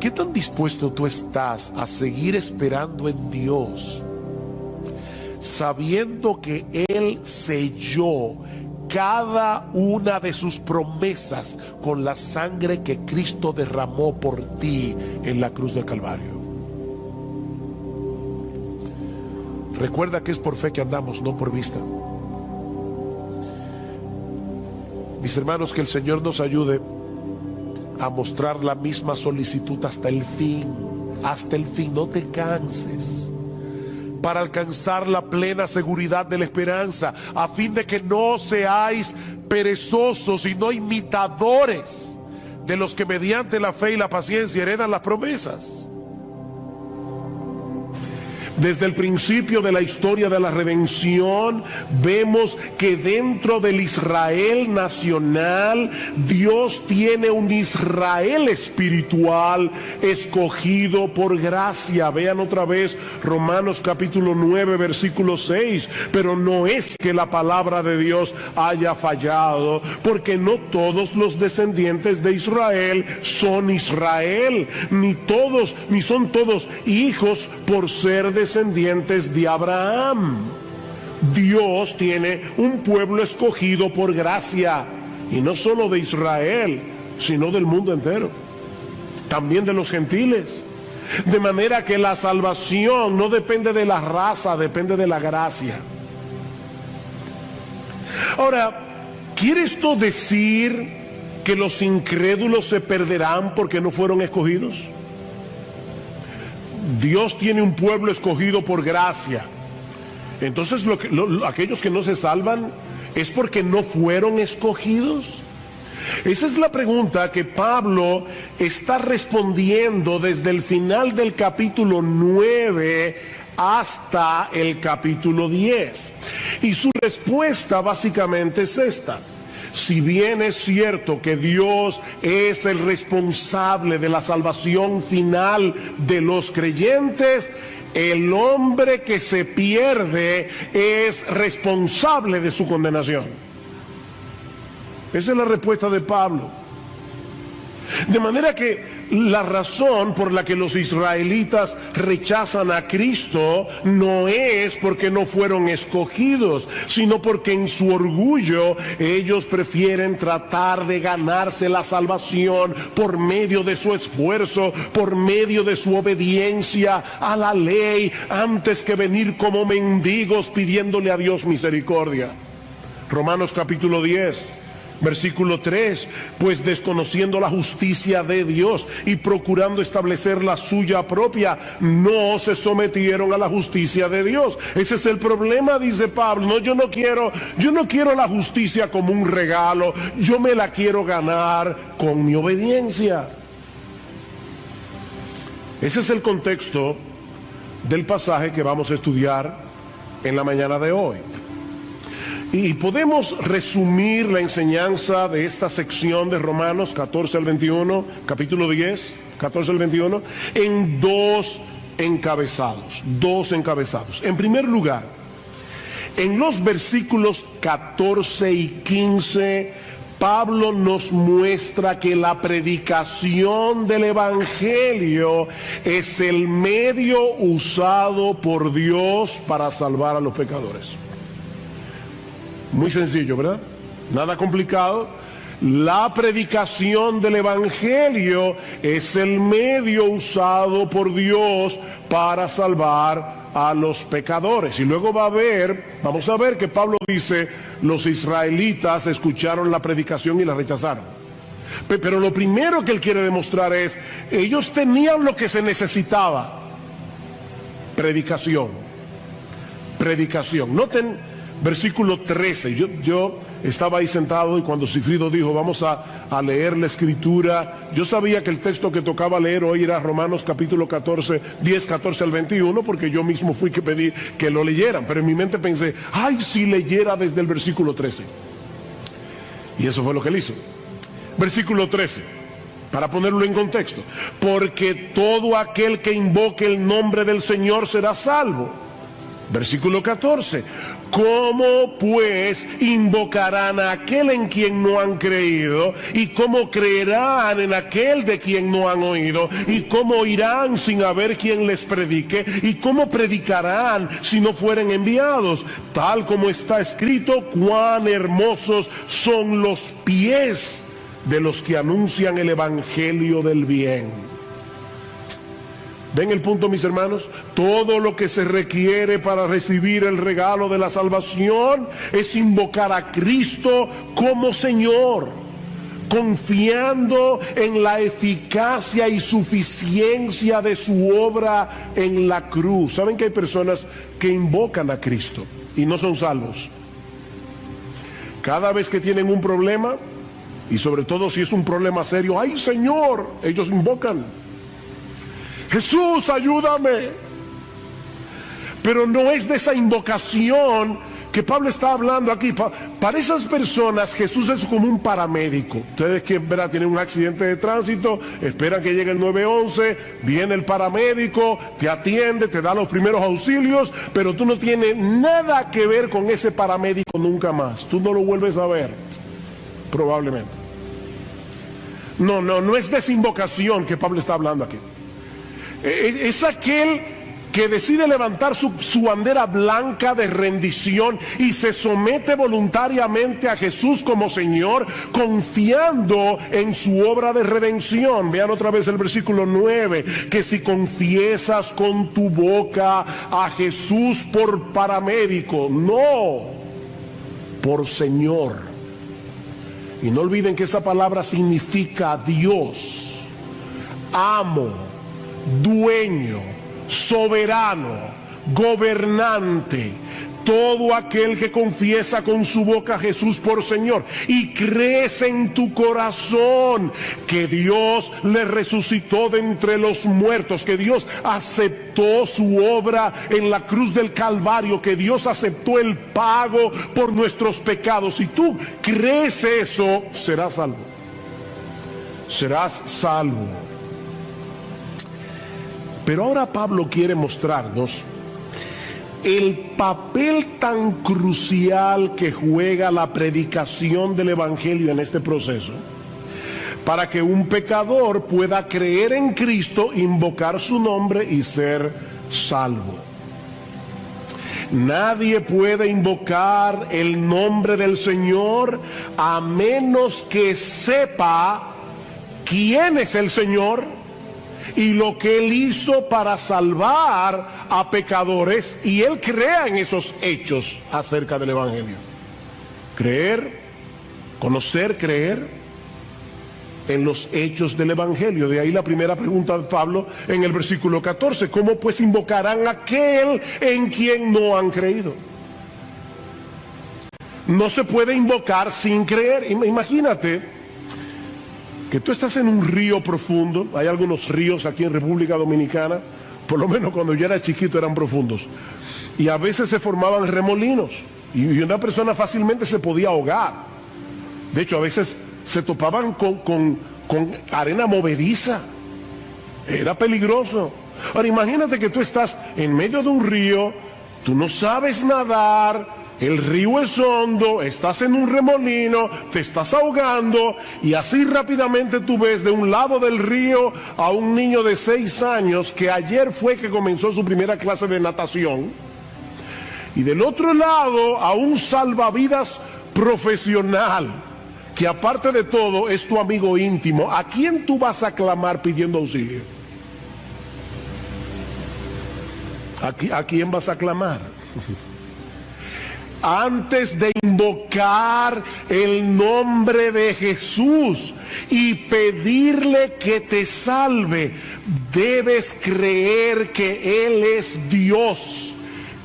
¿Qué tan dispuesto tú estás a seguir esperando en Dios, sabiendo que Él selló cada una de sus promesas con la sangre que Cristo derramó por ti en la cruz del Calvario? Recuerda que es por fe que andamos, no por vista. Mis hermanos, que el Señor nos ayude a mostrar la misma solicitud hasta el fin. Hasta el fin, no te canses, para alcanzar la plena seguridad de la esperanza, a fin de que no seáis perezosos y no imitadores de los que mediante la fe y la paciencia heredan las promesas. Desde el principio de la historia de la redención, vemos que dentro del Israel nacional, Dios tiene un Israel espiritual escogido por gracia. Vean otra vez Romanos capítulo 9, versículo 6. Pero no es que la palabra de Dios haya fallado, porque no todos los descendientes de Israel son Israel, ni son todos hijos por ser descendientes de Abraham. Dios tiene un pueblo escogido por gracia, y no solo de Israel, sino del mundo entero, también de los gentiles. De manera que la salvación no depende de la raza, depende de la gracia. Ahora, ¿quiere esto decir que los incrédulos se perderán porque no fueron escogidos? Dios tiene un pueblo escogido por gracia. Entonces aquellos que no se salvan es porque no fueron escogidos. Esa es la pregunta que Pablo está respondiendo desde el final del capítulo 9 hasta el capítulo 10. Y su respuesta básicamente es esta: si bien es cierto que Dios es el responsable de la salvación final de los creyentes, el hombre que se pierde es responsable de su condenación. Esa es la respuesta de Pablo. De manera que la razón por la que los israelitas rechazan a Cristo no es porque no fueron escogidos, sino porque en su orgullo ellos prefieren tratar de ganarse la salvación por medio de su esfuerzo, por medio de su obediencia a la ley, antes que venir como mendigos pidiéndole a Dios misericordia. Romanos capítulo 10. Versículo 3, pues desconociendo la justicia de Dios y procurando establecer la suya propia, no se sometieron a la justicia de Dios. Ese es el problema, dice Pablo. No, yo no quiero la justicia como un regalo, yo me la quiero ganar con mi obediencia. Ese es el contexto del pasaje que vamos a estudiar en la mañana de hoy. Y podemos resumir la enseñanza de esta sección de Romanos 14 al 21, capítulo 10, 14 al 21, en dos encabezados. En primer lugar, en los versículos 14 y 15, Pablo nos muestra que la predicación del Evangelio es el medio usado por Dios para salvar a los pecadores. Muy sencillo, ¿verdad? Nada complicado. La predicación del Evangelio es el medio usado por Dios para salvar a los pecadores. Y luego vamos a ver que Pablo dice, los israelitas escucharon la predicación y la rechazaron. Pero lo primero que él quiere demostrar es, ellos tenían lo que se necesitaba: predicación. Noten versículo 13, yo estaba ahí sentado y cuando Cifrido dijo vamos a leer la escritura, yo sabía que el texto que tocaba leer hoy era Romanos capítulo 14, 10, 14 al 21, porque yo mismo fui que pedí que lo leyeran, pero en mi mente pensé, ay, si leyera desde el versículo 13. Y eso fue lo que él hizo. Versículo 13, para ponerlo en contexto: porque todo aquel que invoque el nombre del Señor será salvo. Versículo 14, ¿cómo pues invocarán a aquel en quien no han creído? ¿Y cómo creerán en aquel de quien no han oído? ¿Y cómo irán sin haber quien les predique? ¿Y cómo predicarán si no fueren enviados? Tal como está escrito, cuán hermosos son los pies de los que anuncian el evangelio del bien. ¿Ven el punto, mis hermanos? Todo lo que se requiere para recibir el regalo de la salvación es invocar a Cristo como Señor, confiando en la eficacia y suficiencia de su obra en la cruz. ¿Saben que hay personas que invocan a Cristo y no son salvos? Cada vez que tienen un problema, Y sobre todo si es un problema serio, ¡ay, Señor! Ellos invocan, Jesús, ayúdame. Pero no es de esa invocación que Pablo está hablando aquí. Para esas personas Jesús es como un paramédico. Ustedes que ¿verdad? Tienen un accidente de tránsito, esperan que llegue el 911, viene el paramédico, te atiende, te da los primeros auxilios, pero tú no tienes nada que ver con ese paramédico nunca más. Tú no lo vuelves a ver, probablemente. No es de esa invocación que Pablo está hablando aquí. Es aquel que decide levantar su bandera blanca de rendición y se somete voluntariamente a Jesús como Señor, confiando en su obra de redención. Vean otra vez el versículo 9, que si confiesas con tu boca a Jesús por paramédico, no por Señor. Y no olviden que esa palabra significa Dios, amo, dueño, soberano, gobernante. Todo aquel que confiesa con su boca a Jesús por Señor y crees en tu corazón que Dios le resucitó de entre los muertos, que Dios aceptó su obra en la cruz del Calvario, que Dios aceptó el pago por nuestros pecados. Si tú crees eso, serás salvo. Serás salvo. Pero ahora Pablo quiere mostrarnos el papel tan crucial que juega la predicación del Evangelio en este proceso, para que un pecador pueda creer en Cristo, invocar su nombre y ser salvo. Nadie puede invocar el nombre del Señor a menos que sepa quién es el Señor y lo que Él hizo para salvar a pecadores, y Él crea en esos hechos acerca del Evangelio. Creer, conocer, creer en los hechos del Evangelio. De ahí la primera pregunta de Pablo en el versículo 14. ¿Cómo pues invocarán a aquel en quien no han creído? No se puede invocar sin creer. Imagínate que tú estás en un río profundo. Hay algunos ríos aquí en República Dominicana, por lo menos cuando yo era chiquito eran profundos, y a veces se formaban remolinos y una persona fácilmente se podía ahogar. De hecho, a veces se topaban con arena movediza. Era peligroso. Ahora imagínate que tú estás en medio de un río, tú no sabes nadar, el río es hondo, estás en un remolino, te estás ahogando, y así rápidamente tú ves de un lado del río a un niño de 6 años que ayer fue que comenzó su primera clase de natación, y del otro lado a un salvavidas profesional que aparte de todo es tu amigo íntimo. ¿A quién tú vas a clamar pidiendo auxilio? ¿A quién vas a clamar? Antes de invocar el nombre de Jesús y pedirle que te salve, debes creer que Él es Dios,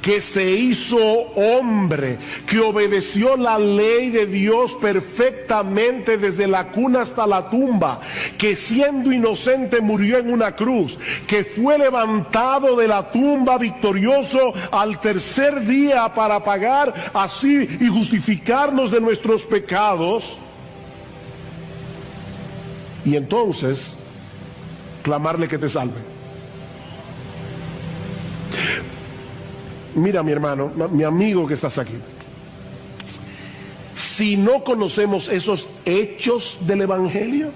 que se hizo hombre, que obedeció la ley de Dios perfectamente desde la cuna hasta la tumba, que siendo inocente murió en una cruz, que fue levantado de la tumba victorioso al tercer día para pagar así y justificarnos de nuestros pecados, y entonces clamarle que te salve. Mira, mi hermano, mi amigo que estás aquí, si no conocemos esos hechos del Evangelio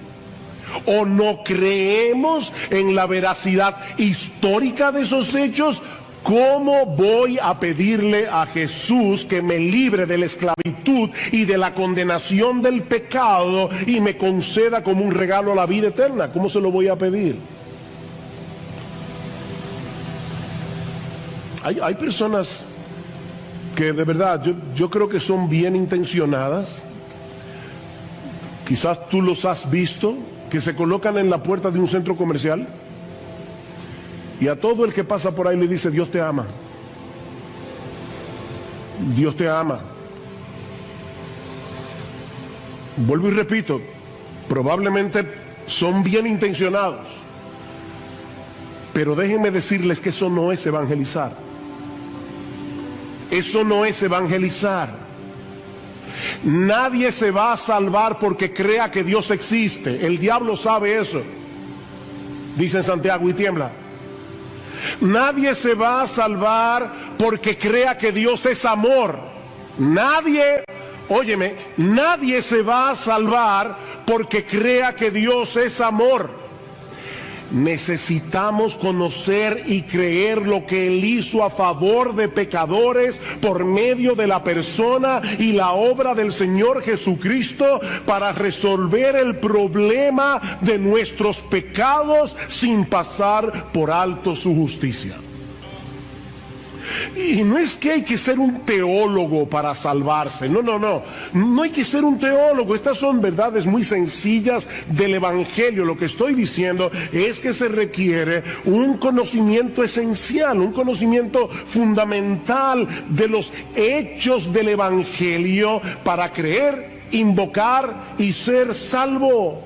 o no creemos en la veracidad histórica de esos hechos, ¿cómo voy a pedirle a Jesús que me libre de la esclavitud y de la condenación del pecado y me conceda como un regalo la vida eterna? ¿Cómo se lo voy a pedir? Hay personas que de verdad yo creo que son bien intencionadas. Quizás tú los has visto, que se colocan en la puerta de un centro comercial y a todo el que pasa por ahí le dice: Dios te ama, Dios te ama. Vuelvo y repito, probablemente son bien intencionados, pero déjenme decirles que eso no es evangelizar. Eso no es evangelizar. Nadie se va a salvar porque crea que Dios existe. El diablo sabe eso. Dice en Santiago y tiembla. Nadie se va a salvar porque crea que Dios es amor. Nadie, óyeme, nadie se va a salvar porque crea que Dios es amor. Necesitamos conocer y creer lo que Él hizo a favor de pecadores por medio de la persona y la obra del Señor Jesucristo para resolver el problema de nuestros pecados sin pasar por alto su justicia. Y no es que hay que ser un teólogo para salvarse, no hay que ser un teólogo. Estas son verdades muy sencillas del Evangelio. Lo que estoy diciendo es que se requiere un conocimiento esencial, un conocimiento fundamental de los hechos del Evangelio para creer, invocar y ser salvo.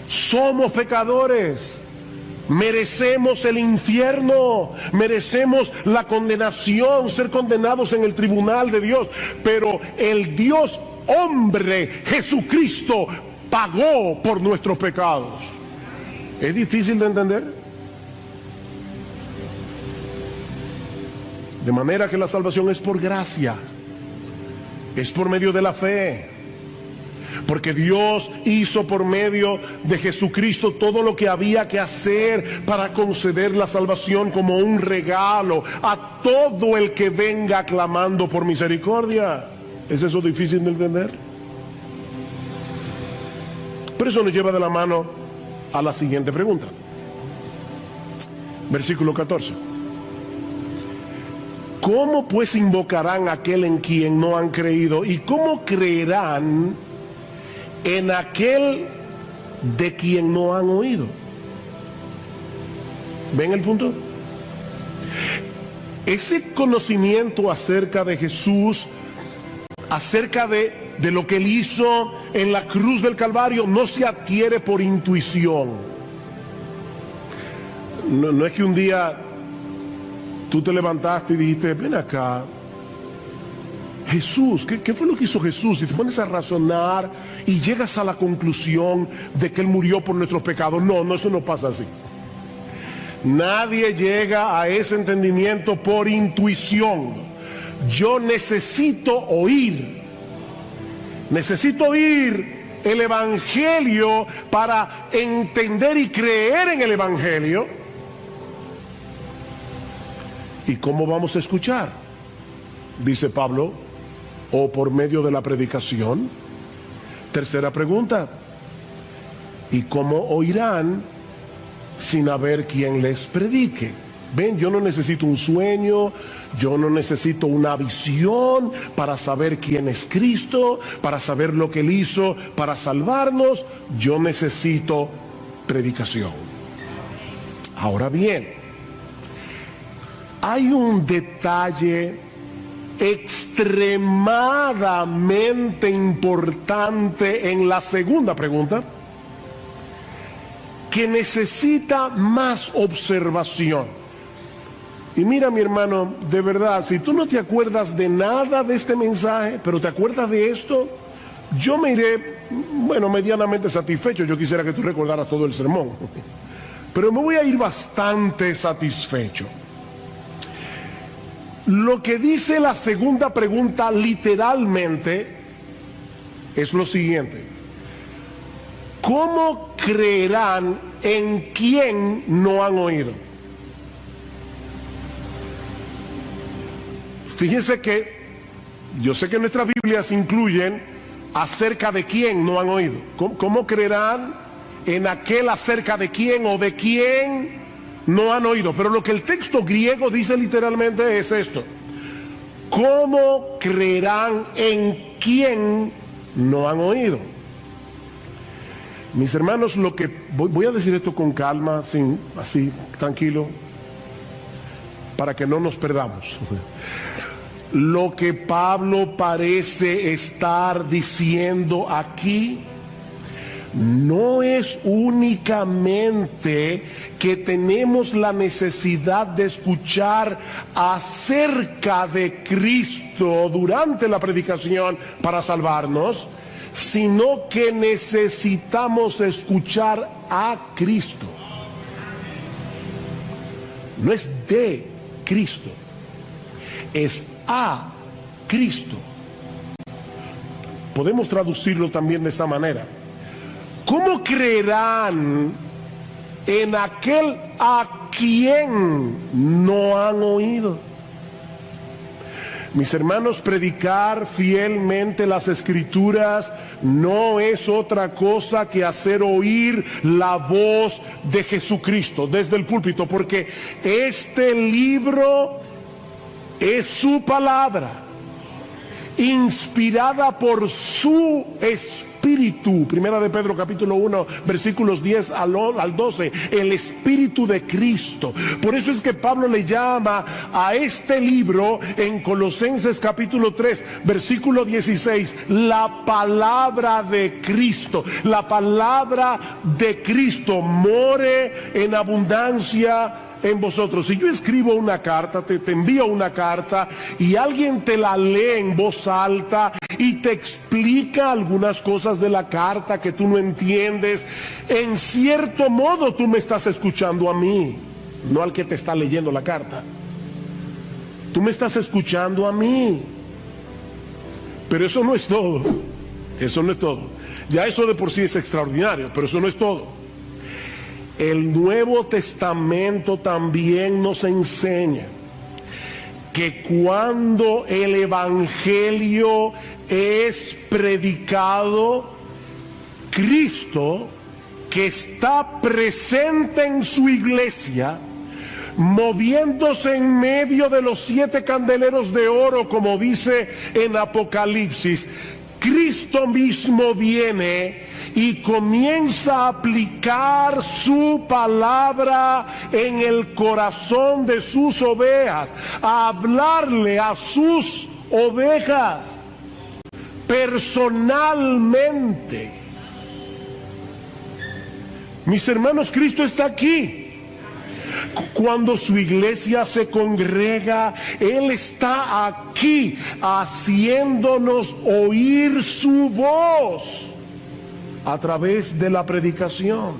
Somos pecadores. Merecemos el infierno, merecemos la condenación, ser condenados en el tribunal de Dios. Pero el Dios hombre, Jesucristo, pagó por nuestros pecados. ¿Es difícil de entender? De manera que la salvación es por gracia, es por medio de la fe. Porque Dios hizo por medio de Jesucristo todo lo que había que hacer para conceder la salvación como un regalo a todo el que venga clamando por misericordia. ¿Es eso difícil de entender? Pero eso nos lleva de la mano a la siguiente pregunta. Versículo 14. ¿Cómo pues invocarán a aquel en quien no han creído? ¿Y cómo creerán en aquel de quien no han oído? ¿Ven el punto? Ese conocimiento acerca de Jesús, acerca de lo que Él hizo en la cruz del Calvario, no se adquiere por intuición. No es que un día tú te levantaste y dijiste, ven acá, Jesús, ¿qué fue lo que hizo Jesús? Y te pones a razonar y llegas a la conclusión de que Él murió por nuestros pecados. No, eso no pasa así. Nadie llega a ese entendimiento por intuición. Yo necesito oír el Evangelio para entender y creer en el Evangelio. ¿Y cómo vamos a escuchar? Dice Pablo, o por medio de la predicación. Tercera pregunta, ¿y cómo oirán sin haber quien les predique? Ven, yo no necesito un sueño, yo no necesito una visión para saber quién es Cristo, para saber lo que Él hizo para salvarnos. Yo necesito predicación. Ahora bien, hay un detalle extremadamente importante en la segunda pregunta que necesita más observación. Y mira, mi hermano, de verdad, si tú no te acuerdas de nada de este mensaje, pero te acuerdas de esto, yo me iré, medianamente satisfecho. Yo quisiera que tú recordaras todo el sermón, pero me voy a ir bastante satisfecho. Lo que dice la segunda pregunta literalmente es lo siguiente: ¿cómo creerán en quien no han oído? Fíjense que yo sé que nuestras Biblias incluyen acerca de quién no han oído. ¿Cómo creerán en aquel acerca de quién o de quién no han oído? Pero lo que el texto griego dice literalmente es esto: ¿cómo creerán en quién no han oído? Mis hermanos, lo que voy a decir esto con calma, así tranquilo, para que no nos perdamos. Lo que Pablo parece estar diciendo aquí no es únicamente que tenemos la necesidad de escuchar acerca de Cristo durante la predicación para salvarnos, sino que necesitamos escuchar a Cristo. No es de Cristo, es a Cristo. Podemos traducirlo también de esta manera: ¿cómo creerán en aquel a quien no han oído? Mis hermanos, predicar fielmente las Escrituras no es otra cosa que hacer oír la voz de Jesucristo desde el púlpito, porque este libro es su palabra, inspirada por su Espíritu. Primera de Pedro capítulo 1 versículos 10 al 12, el Espíritu de Cristo. Por eso es que Pablo le llama a este libro en Colosenses capítulo 3 versículo 16 la palabra de Cristo. La palabra de Cristo more en abundancia en vosotros. Si yo escribo una carta, te envío una carta y alguien te la lee en voz alta y te explica algunas cosas de la carta que tú no entiendes, en cierto modo tú me estás escuchando a mí, no al que te está leyendo la carta. Tú me estás escuchando a mí. Pero eso no es todo. Eso no es todo. Ya eso de por sí es extraordinario, pero eso no es todo. El Nuevo Testamento también nos enseña que cuando el Evangelio es predicado, Cristo, que está presente en su iglesia, moviéndose en medio de los 7 candeleros de oro, como dice en Apocalipsis, Cristo mismo viene y comienza a aplicar su palabra en el corazón de sus ovejas, a hablarle a sus ovejas personalmente. Mis hermanos, Cristo está aquí. Cuando su iglesia se congrega, Él está aquí haciéndonos oír su voz a través de la predicación.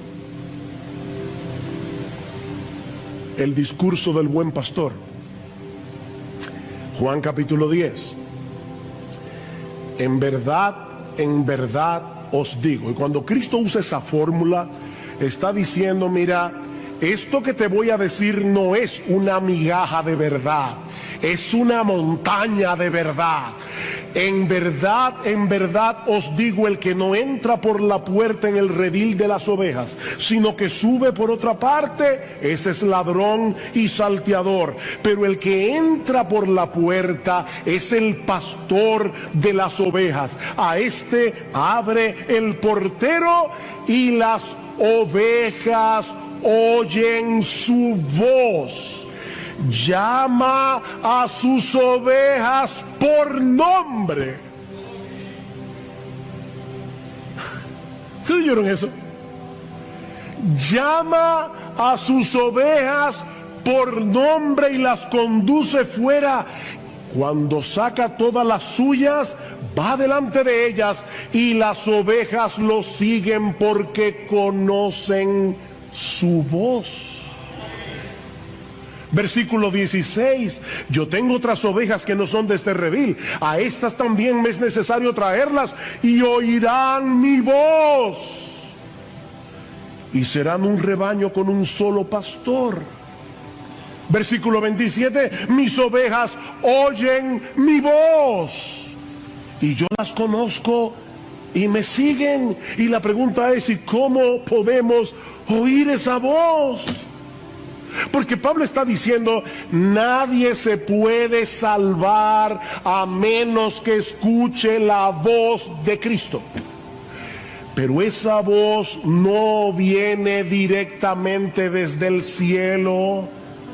El discurso del buen pastor, Juan capítulo 10. En verdad os digo. Y cuando Cristo usa esa fórmula, está diciendo: mira, esto que te voy a decir no es una migaja de verdad, es una montaña de verdad. En verdad os digo, el que no entra por la puerta en el redil de las ovejas, sino que sube por otra parte, ese es ladrón y salteador. Pero el que entra por la puerta es el pastor de las ovejas. A este abre el portero y las ovejas oyen su voz. Llama a sus ovejas por nombre. ¿Se oyeron eso? Llama a sus ovejas por nombre y las conduce fuera. Cuando saca todas las suyas, va delante de ellas, y las ovejas lo siguen porque conocen su voz. Versículo 16: yo tengo otras ovejas que no son de este redil, a estas también me es necesario traerlas, y oirán mi voz, y serán un rebaño con un solo pastor. Versículo 27: mis ovejas oyen mi voz, y yo las conozco y me siguen. Y la pregunta es: ¿y cómo podemos oír esa voz? Porque Pablo está diciendo: nadie se puede salvar a menos que escuche la voz de Cristo. Pero esa voz no viene directamente desde el cielo,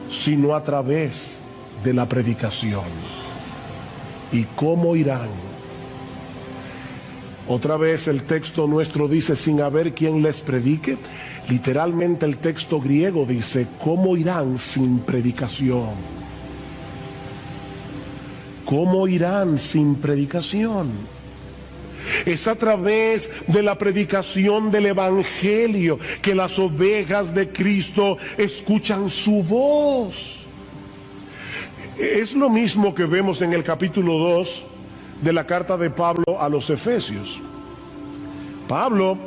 sino a través de la predicación. ¿Y cómo irán? Otra vez el texto nuestro dice sin haber quien les predique. Literalmente el texto griego dice, ¿cómo irán sin predicación? ¿Cómo irán sin predicación? Es a través de la predicación del Evangelio que las ovejas de Cristo escuchan su voz. Es lo mismo que vemos en el capítulo 2 de la carta de Pablo a los Efesios. Pablo,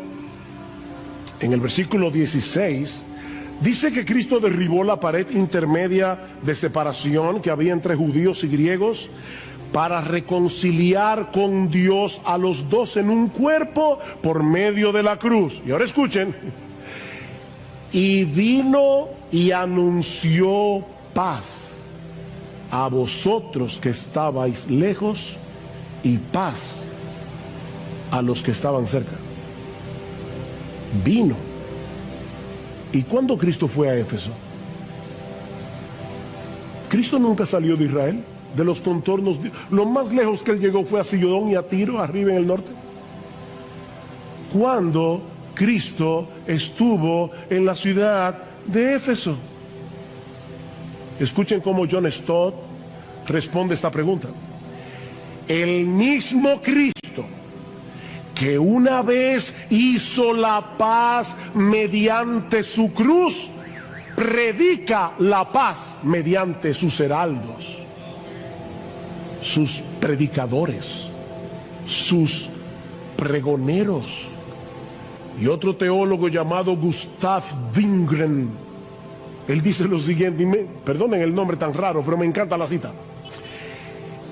en el versículo 16, dice que Cristo derribó la pared intermedia de separación que había entre judíos y griegos para reconciliar con Dios a los dos en un cuerpo por medio de la cruz. Y ahora escuchen. Y vino y anunció paz a vosotros que estabais lejos y paz a los que estaban cerca. Vino. ¿Y cuándo Cristo fue a Éfeso? Cristo nunca salió de Israel, de los contornos. Lo más lejos que él llegó fue a Sidón y a Tiro, arriba en el norte. ¿Cuándo Cristo estuvo en la ciudad de Éfeso? Escuchen cómo John Stott responde esta pregunta. El mismo Cristo que una vez hizo la paz mediante su cruz, predica la paz mediante sus heraldos, sus predicadores, sus pregoneros. Y otro teólogo llamado Gustav Wingren, él dice lo siguiente, perdonen el nombre tan raro, pero me encanta la cita.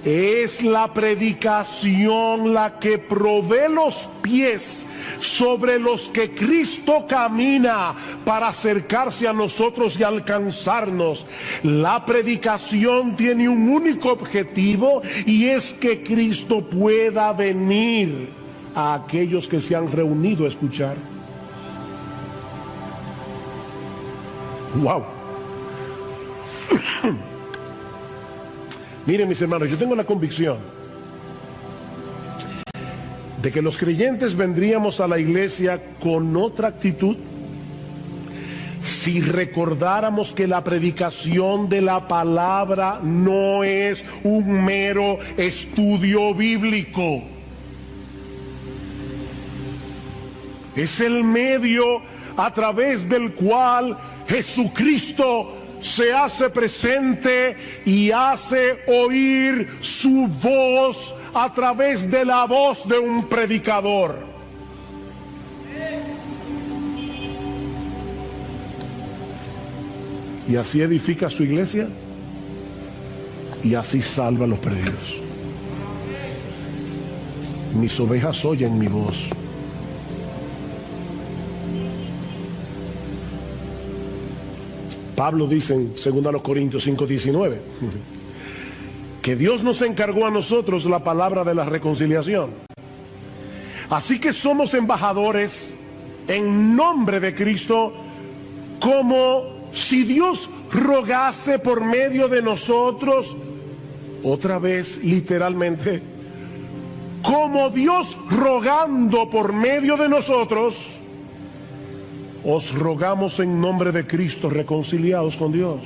Es la predicación la que provee los pies sobre los que Cristo camina para acercarse a nosotros y alcanzarnos. La predicación tiene un único objetivo y es que Cristo pueda venir a aquellos que se han reunido a escuchar. ¡Wow! Miren, mis hermanos, yo tengo la convicción de que los creyentes vendríamos a la iglesia con otra actitud si recordáramos que la predicación de la palabra no es un mero estudio bíblico. Es el medio a través del cual Jesucristo se hace presente y hace oír su voz a través de la voz de un predicador. Y así edifica su iglesia y así salva a los perdidos. Mis ovejas oyen mi voz. Pablo dice en 2 Corintios 5:19 que Dios nos encargó a nosotros la palabra de la reconciliación. Así que somos embajadores en nombre de Cristo, como si Dios rogase por medio de nosotros, otra vez literalmente, como Dios rogando por medio de nosotros. Os rogamos en nombre de Cristo, reconciliados con Dios.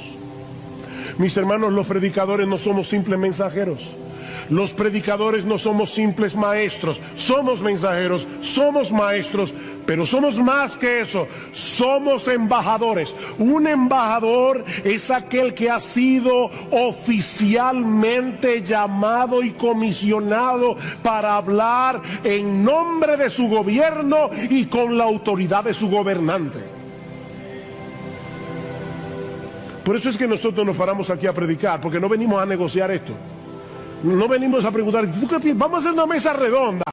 Mis hermanos, los predicadores no somos simples mensajeros. Los predicadores no somos simples maestros. Somos mensajeros, somos maestros, pero somos más que eso. Somos embajadores. Un embajador es aquel que ha sido oficialmente llamado y comisionado para hablar en nombre de su gobierno y con la autoridad de su gobernante. Por eso es que nosotros nos paramos aquí a predicar, porque no venimos a negociar esto. No venimos a preguntar, ¿tú qué piensas? Vamos a hacer una mesa redonda.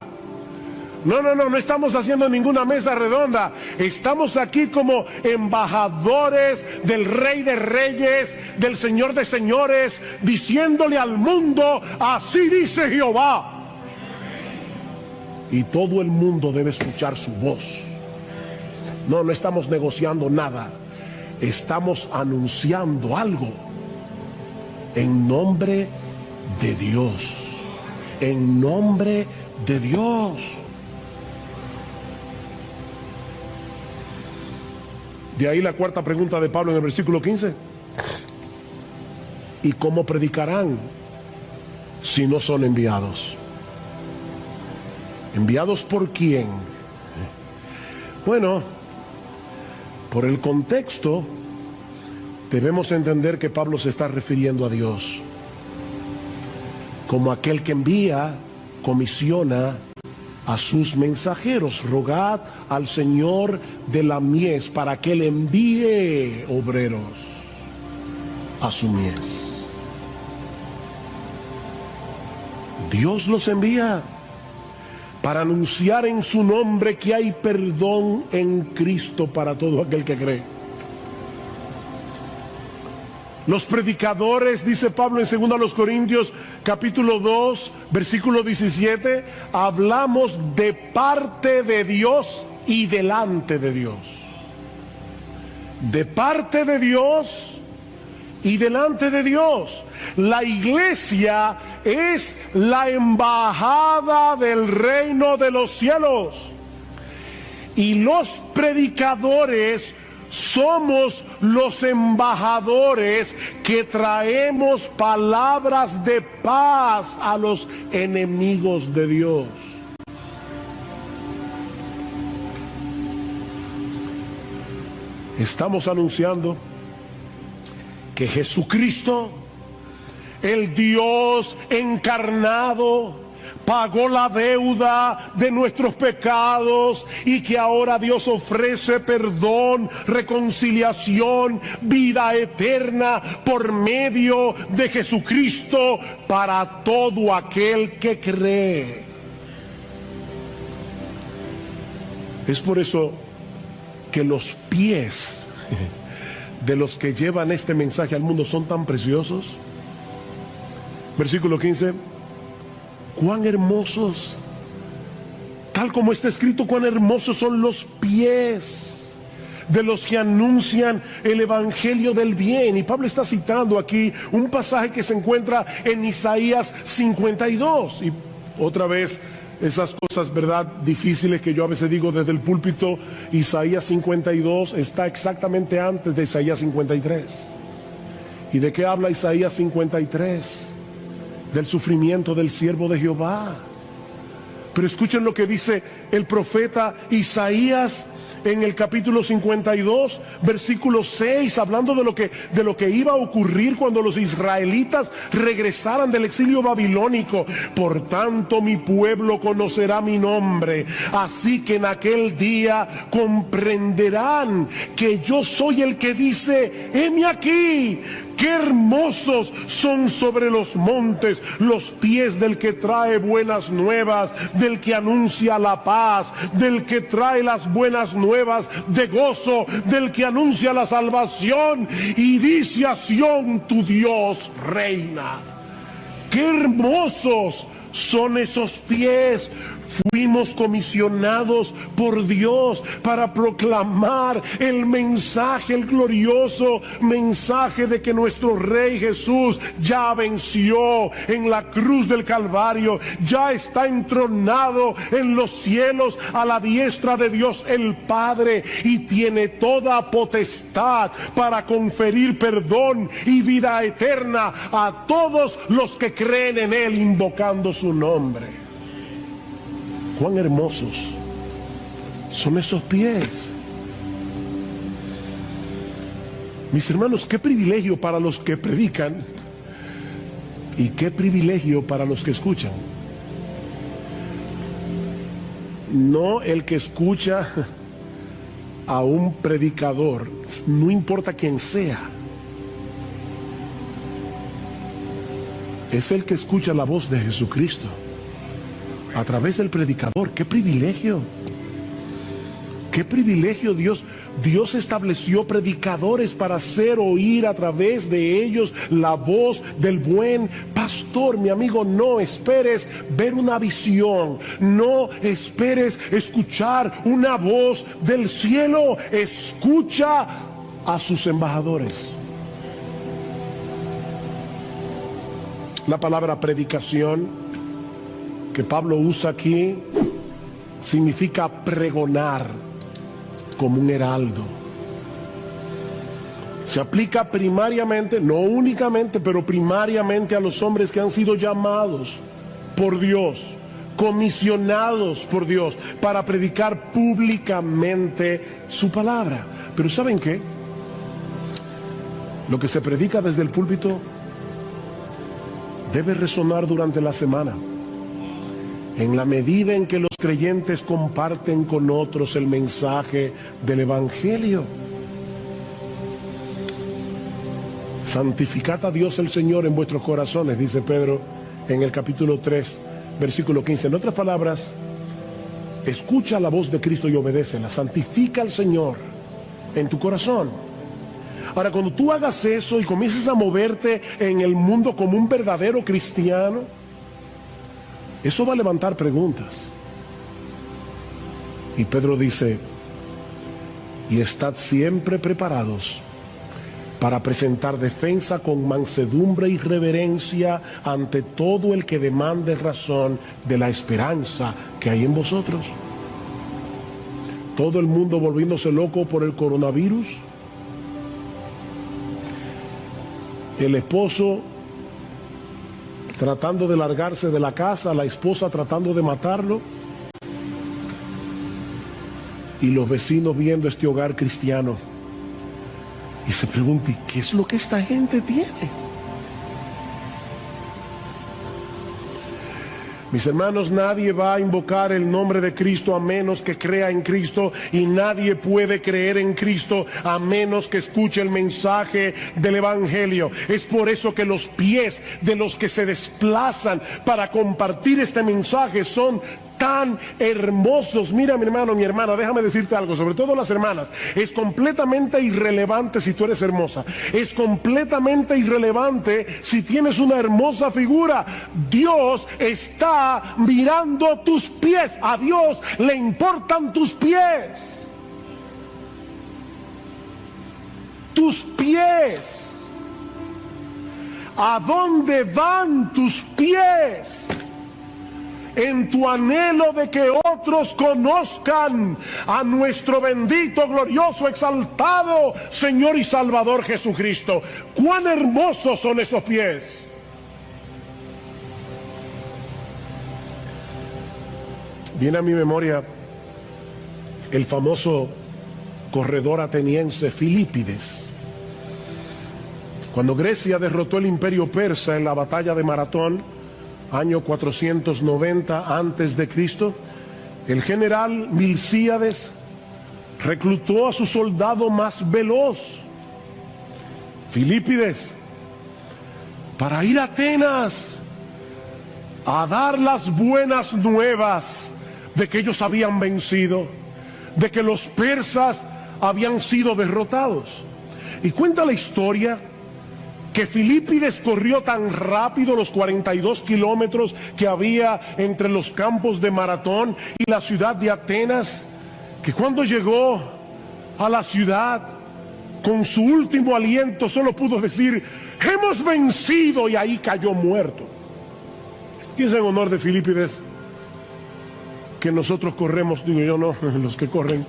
No estamos haciendo ninguna mesa redonda. Estamos aquí como embajadores del Rey de Reyes, del Señor de Señores, diciéndole al mundo, así dice Jehová. Y todo el mundo debe escuchar su voz. No estamos negociando nada. Estamos anunciando algo en nombre de Dios. En nombre de Dios. De ahí la cuarta pregunta de Pablo en el versículo 15. ¿Y cómo predicarán si no son enviados? ¿Enviados por quién? Bueno, por el contexto debemos entender que Pablo se está refiriendo a Dios como aquel que envía, comisiona a sus mensajeros. Rogad al Señor de la mies para que Él envíe obreros a su mies. Dios los envía para anunciar en su nombre que hay perdón en Cristo para todo aquel que cree. Los predicadores, dice Pablo en 2 Corintios capítulo 2, versículo 17, hablamos de parte de Dios y delante de Dios. De parte de Dios y delante de Dios. La iglesia es la embajada del reino de los cielos. Y los predicadores somos los embajadores que traemos palabras de paz a los enemigos de Dios. Estamos anunciando que Jesucristo, el Dios encarnado, pagó la deuda de nuestros pecados y que ahora Dios ofrece perdón, reconciliación, vida eterna por medio de Jesucristo para todo aquel que cree. Es por eso que los pies de los que llevan este mensaje al mundo son tan preciosos. Versículo 15. Cuán hermosos, tal como está escrito, cuán hermosos son los pies de los que anuncian el evangelio del bien. Y Pablo está citando aquí un pasaje que se encuentra en Isaías 52. Y otra vez, esas cosas, ¿verdad?, difíciles que yo a veces digo desde el púlpito. Isaías 52 está exactamente antes de Isaías 53. ¿Y de qué habla Isaías 53? Del sufrimiento del siervo de Jehová. Pero escuchen lo que dice el profeta Isaías en el capítulo 52, versículo 6, hablando de lo que iba a ocurrir cuando los israelitas regresaran del exilio babilónico. Por tanto, mi pueblo conocerá mi nombre, así que en aquel día comprenderán que yo soy el que dice: heme aquí. Qué hermosos son sobre los montes los pies del que trae buenas nuevas, del que anuncia la paz, del que trae las buenas nuevas de gozo, del que anuncia la salvación y dice a Sión: tu Dios reina. Qué hermosos son esos pies. Fuimos comisionados por Dios para proclamar el mensaje, el glorioso mensaje de que nuestro Rey Jesús ya venció en la cruz del Calvario, ya está entronado en los cielos a la diestra de Dios el Padre y tiene toda potestad para conferir perdón y vida eterna a todos los que creen en Él invocando su nombre. Cuán hermosos son esos pies. Mis hermanos, qué privilegio para los que predican y qué privilegio para los que escuchan. No el que escucha a un predicador, no importa quién sea, es el que escucha la voz de Jesucristo a través del predicador. ¡Qué privilegio! ¡Qué privilegio! Dios estableció predicadores para hacer oír a través de ellos la voz del buen pastor. Mi amigo, no esperes ver una visión, no esperes escuchar una voz del cielo. Escucha a sus embajadores. La palabra predicación que Pablo usa aquí significa pregonar como un heraldo, Se aplica primariamente, no únicamente, pero primariamente a los hombres que han sido llamados por Dios, comisionados por Dios para predicar públicamente su palabra. Pero ¿saben qué? Lo que se predica desde el púlpito debe resonar durante la semana, en la medida en que los creyentes comparten con otros el mensaje del Evangelio. Santificad a Dios el Señor en vuestros corazones, dice Pedro en el capítulo 3, versículo 15. En otras palabras, escucha la voz de Cristo y obedécela. Santifica al Señor en tu corazón. Ahora, cuando tú hagas eso y comiences a moverte en el mundo como un verdadero cristiano, eso va a levantar preguntas. Y Pedro dice, y estad siempre preparados para presentar defensa con mansedumbre y reverencia ante todo el que demande razón de la esperanza que hay en vosotros. Todo el mundo volviéndose loco por el coronavirus. El esposo tratando de largarse de la casa, la esposa tratando de matarlo, y los vecinos viendo este hogar cristiano y se preguntan, ¿qué es lo que esta gente tiene? Mis hermanos, nadie va a invocar el nombre de Cristo a menos que crea en Cristo, y nadie puede creer en Cristo a menos que escuche el mensaje del Evangelio. Es por eso que los pies de los que se desplazan para compartir este mensaje son tan hermosos. Mira, mi hermano, mi hermana, déjame decirte algo, sobre todo las hermanas. Es completamente irrelevante si tú eres hermosa. Es completamente irrelevante si tienes una hermosa figura. Dios está mirando tus pies. A Dios le importan tus pies. Tus pies. ¿A dónde van tus pies? En tu anhelo de que otros conozcan a nuestro bendito, glorioso, exaltado Señor y Salvador Jesucristo. ¡Cuán hermosos son esos pies! Viene a mi memoria el famoso corredor ateniense Filípides. Cuando Grecia derrotó el imperio persa en la batalla de Maratón, año 490 antes de Cristo, el general Milcíades reclutó a su soldado más veloz, Filípides, para ir a Atenas a dar las buenas nuevas de que ellos habían vencido, de que los persas habían sido derrotados. Y cuenta la historia que Filípides corrió tan rápido los 42 kilómetros que había entre los campos de Maratón y la ciudad de Atenas, que cuando llegó a la ciudad, con su último aliento solo pudo decir, hemos vencido, y ahí cayó muerto. Y es en honor de Filípides que nosotros corremos, digo yo no, los que corren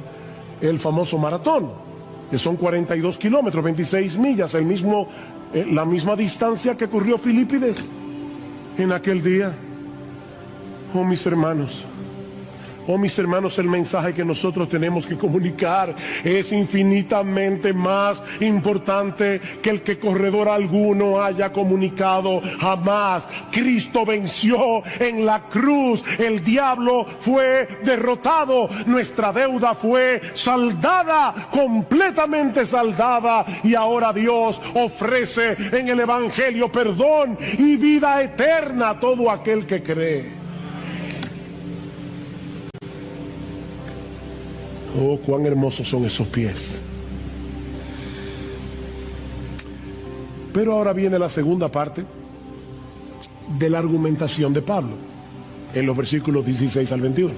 el famoso maratón, que son 42 kilómetros, 26 millas, la misma distancia que corrió Filípides en aquel día. Oh mis hermanos, el mensaje que nosotros tenemos que comunicar es infinitamente más importante que el que corredor alguno haya comunicado jamás. Cristo venció en la cruz, el diablo fue derrotado, nuestra deuda fue saldada, completamente saldada, y ahora Dios ofrece en el Evangelio perdón y vida eterna a todo aquel que cree. Oh, cuán hermosos son esos pies. Pero ahora viene la segunda parte de la argumentación de Pablo, en los versículos 16 al 21.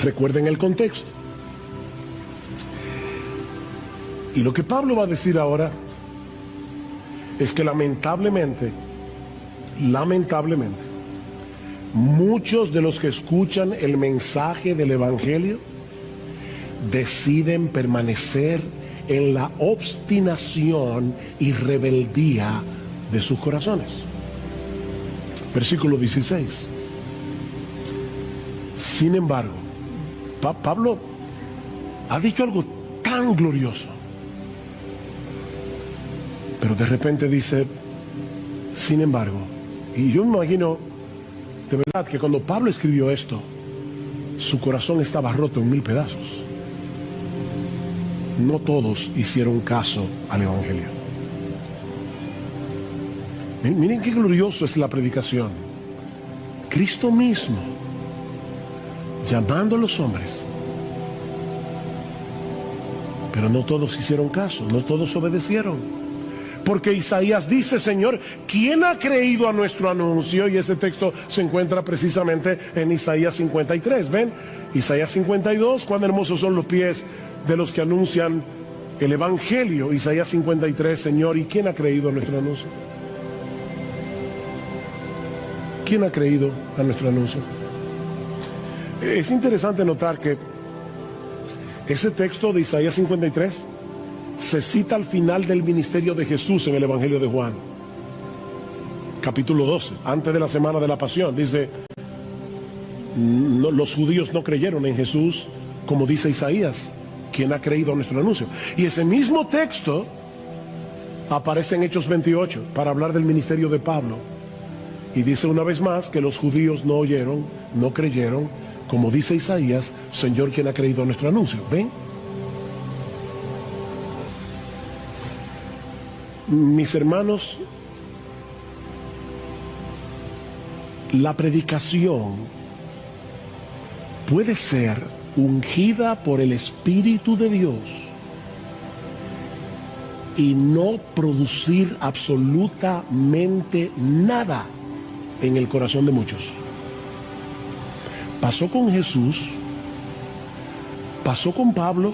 Recuerden el contexto. Y lo que Pablo va a decir ahora es que lamentablemente, muchos de los que escuchan el mensaje del Evangelio deciden permanecer en la obstinación y rebeldía de sus corazones. Versículo 16. Sin embargo, Pablo ha dicho algo tan glorioso, pero de repente dice, sin embargo, y yo me imagino de verdad que cuando Pablo escribió esto, su corazón estaba roto en 1000 pedazos. No todos hicieron caso al Evangelio. Miren qué glorioso es la predicación. Cristo mismo llamando a los hombres, pero no todos hicieron caso, no todos obedecieron. Porque Isaías dice, Señor, ¿quién ha creído a nuestro anuncio? Y ese texto se encuentra precisamente en Isaías 53. ¿Ven? Isaías 52, cuán hermosos son los pies de los que anuncian el Evangelio. Isaías 53, Señor, ¿y quién ha creído a nuestro anuncio? ¿Quién ha creído a nuestro anuncio? Es interesante notar que ese texto de Isaías 53 se cita al final del ministerio de Jesús en el Evangelio de Juan, capítulo 12, antes de la semana de la pasión. Dice, los judíos no creyeron en Jesús, como dice Isaías, ¿quién ha creído a nuestro anuncio? Y ese mismo texto aparece en Hechos 28 para hablar del ministerio de Pablo, y dice una vez más que los judíos no oyeron, no creyeron, como dice Isaías, Señor, ¿quién ha creído a nuestro anuncio? ¿Ven? Mis hermanos, la predicación puede ser ungida por el Espíritu de Dios y no producir absolutamente nada en el corazón de muchos. Pasó con Jesús, pasó con Pablo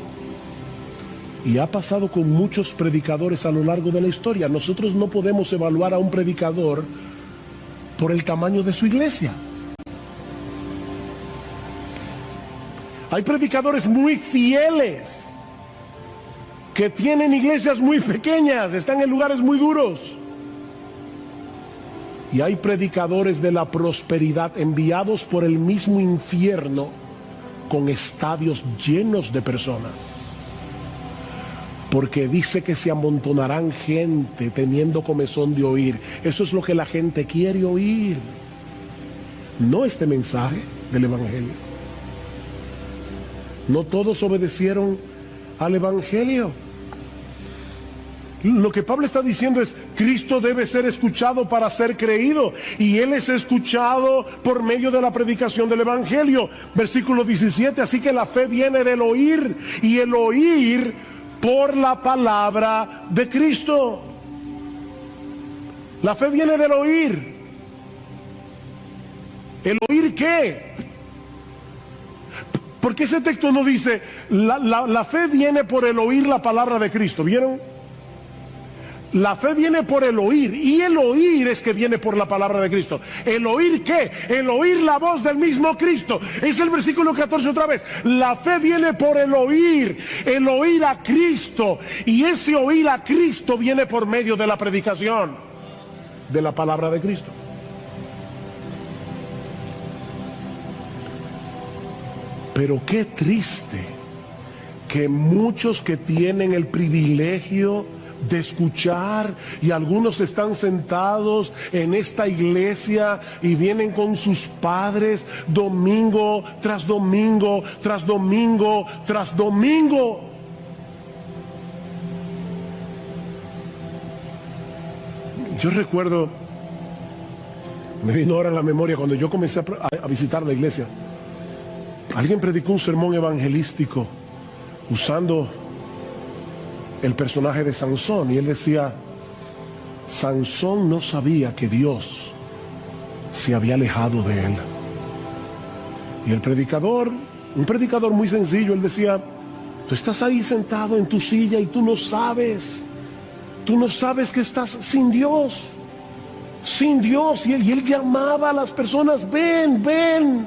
y ha pasado con muchos predicadores a lo largo de la historia. Nosotros no podemos evaluar a un predicador por el tamaño de su iglesia. Hay predicadores muy fieles que tienen iglesias muy pequeñas, están en lugares muy duros. Y hay predicadores de la prosperidad enviados por el mismo infierno con estadios llenos de personas. Porque dice que se amontonarán gente teniendo comezón de oír. Eso es lo que la gente quiere oír, no este mensaje del Evangelio. No todos obedecieron al Evangelio. Lo que Pablo está diciendo es, Cristo debe ser escuchado para ser creído, y Él es escuchado por medio de la predicación del Evangelio. Versículo 17, así que la fe viene del oír, y el oír por la palabra de Cristo. La fe viene del oír. ¿El oír qué? Porque ese texto no dice, la fe viene por el oír la palabra de Cristo, ¿vieron? La fe viene por el oír, y el oír es que viene por la palabra de Cristo. ¿El oír qué? El oír la voz del mismo Cristo. Es el versículo 14 otra vez. La fe viene por el oír a Cristo, y ese oír a Cristo viene por medio de la predicación de la palabra de Cristo. Pero qué triste que muchos que tienen el privilegio de escuchar, y algunos están sentados en esta iglesia y vienen con sus padres domingo tras domingo, tras domingo, tras domingo. Yo recuerdo, me vino ahora a la memoria cuando yo comencé a visitar la iglesia. Alguien predicó un sermón evangelístico usando el personaje de Sansón, y él decía, Sansón no sabía que Dios se había alejado de él. Y el predicador, un predicador muy sencillo, él decía, tú estás ahí sentado en tu silla y tú no sabes que estás sin Dios, y él llamaba a las personas, ven, ven.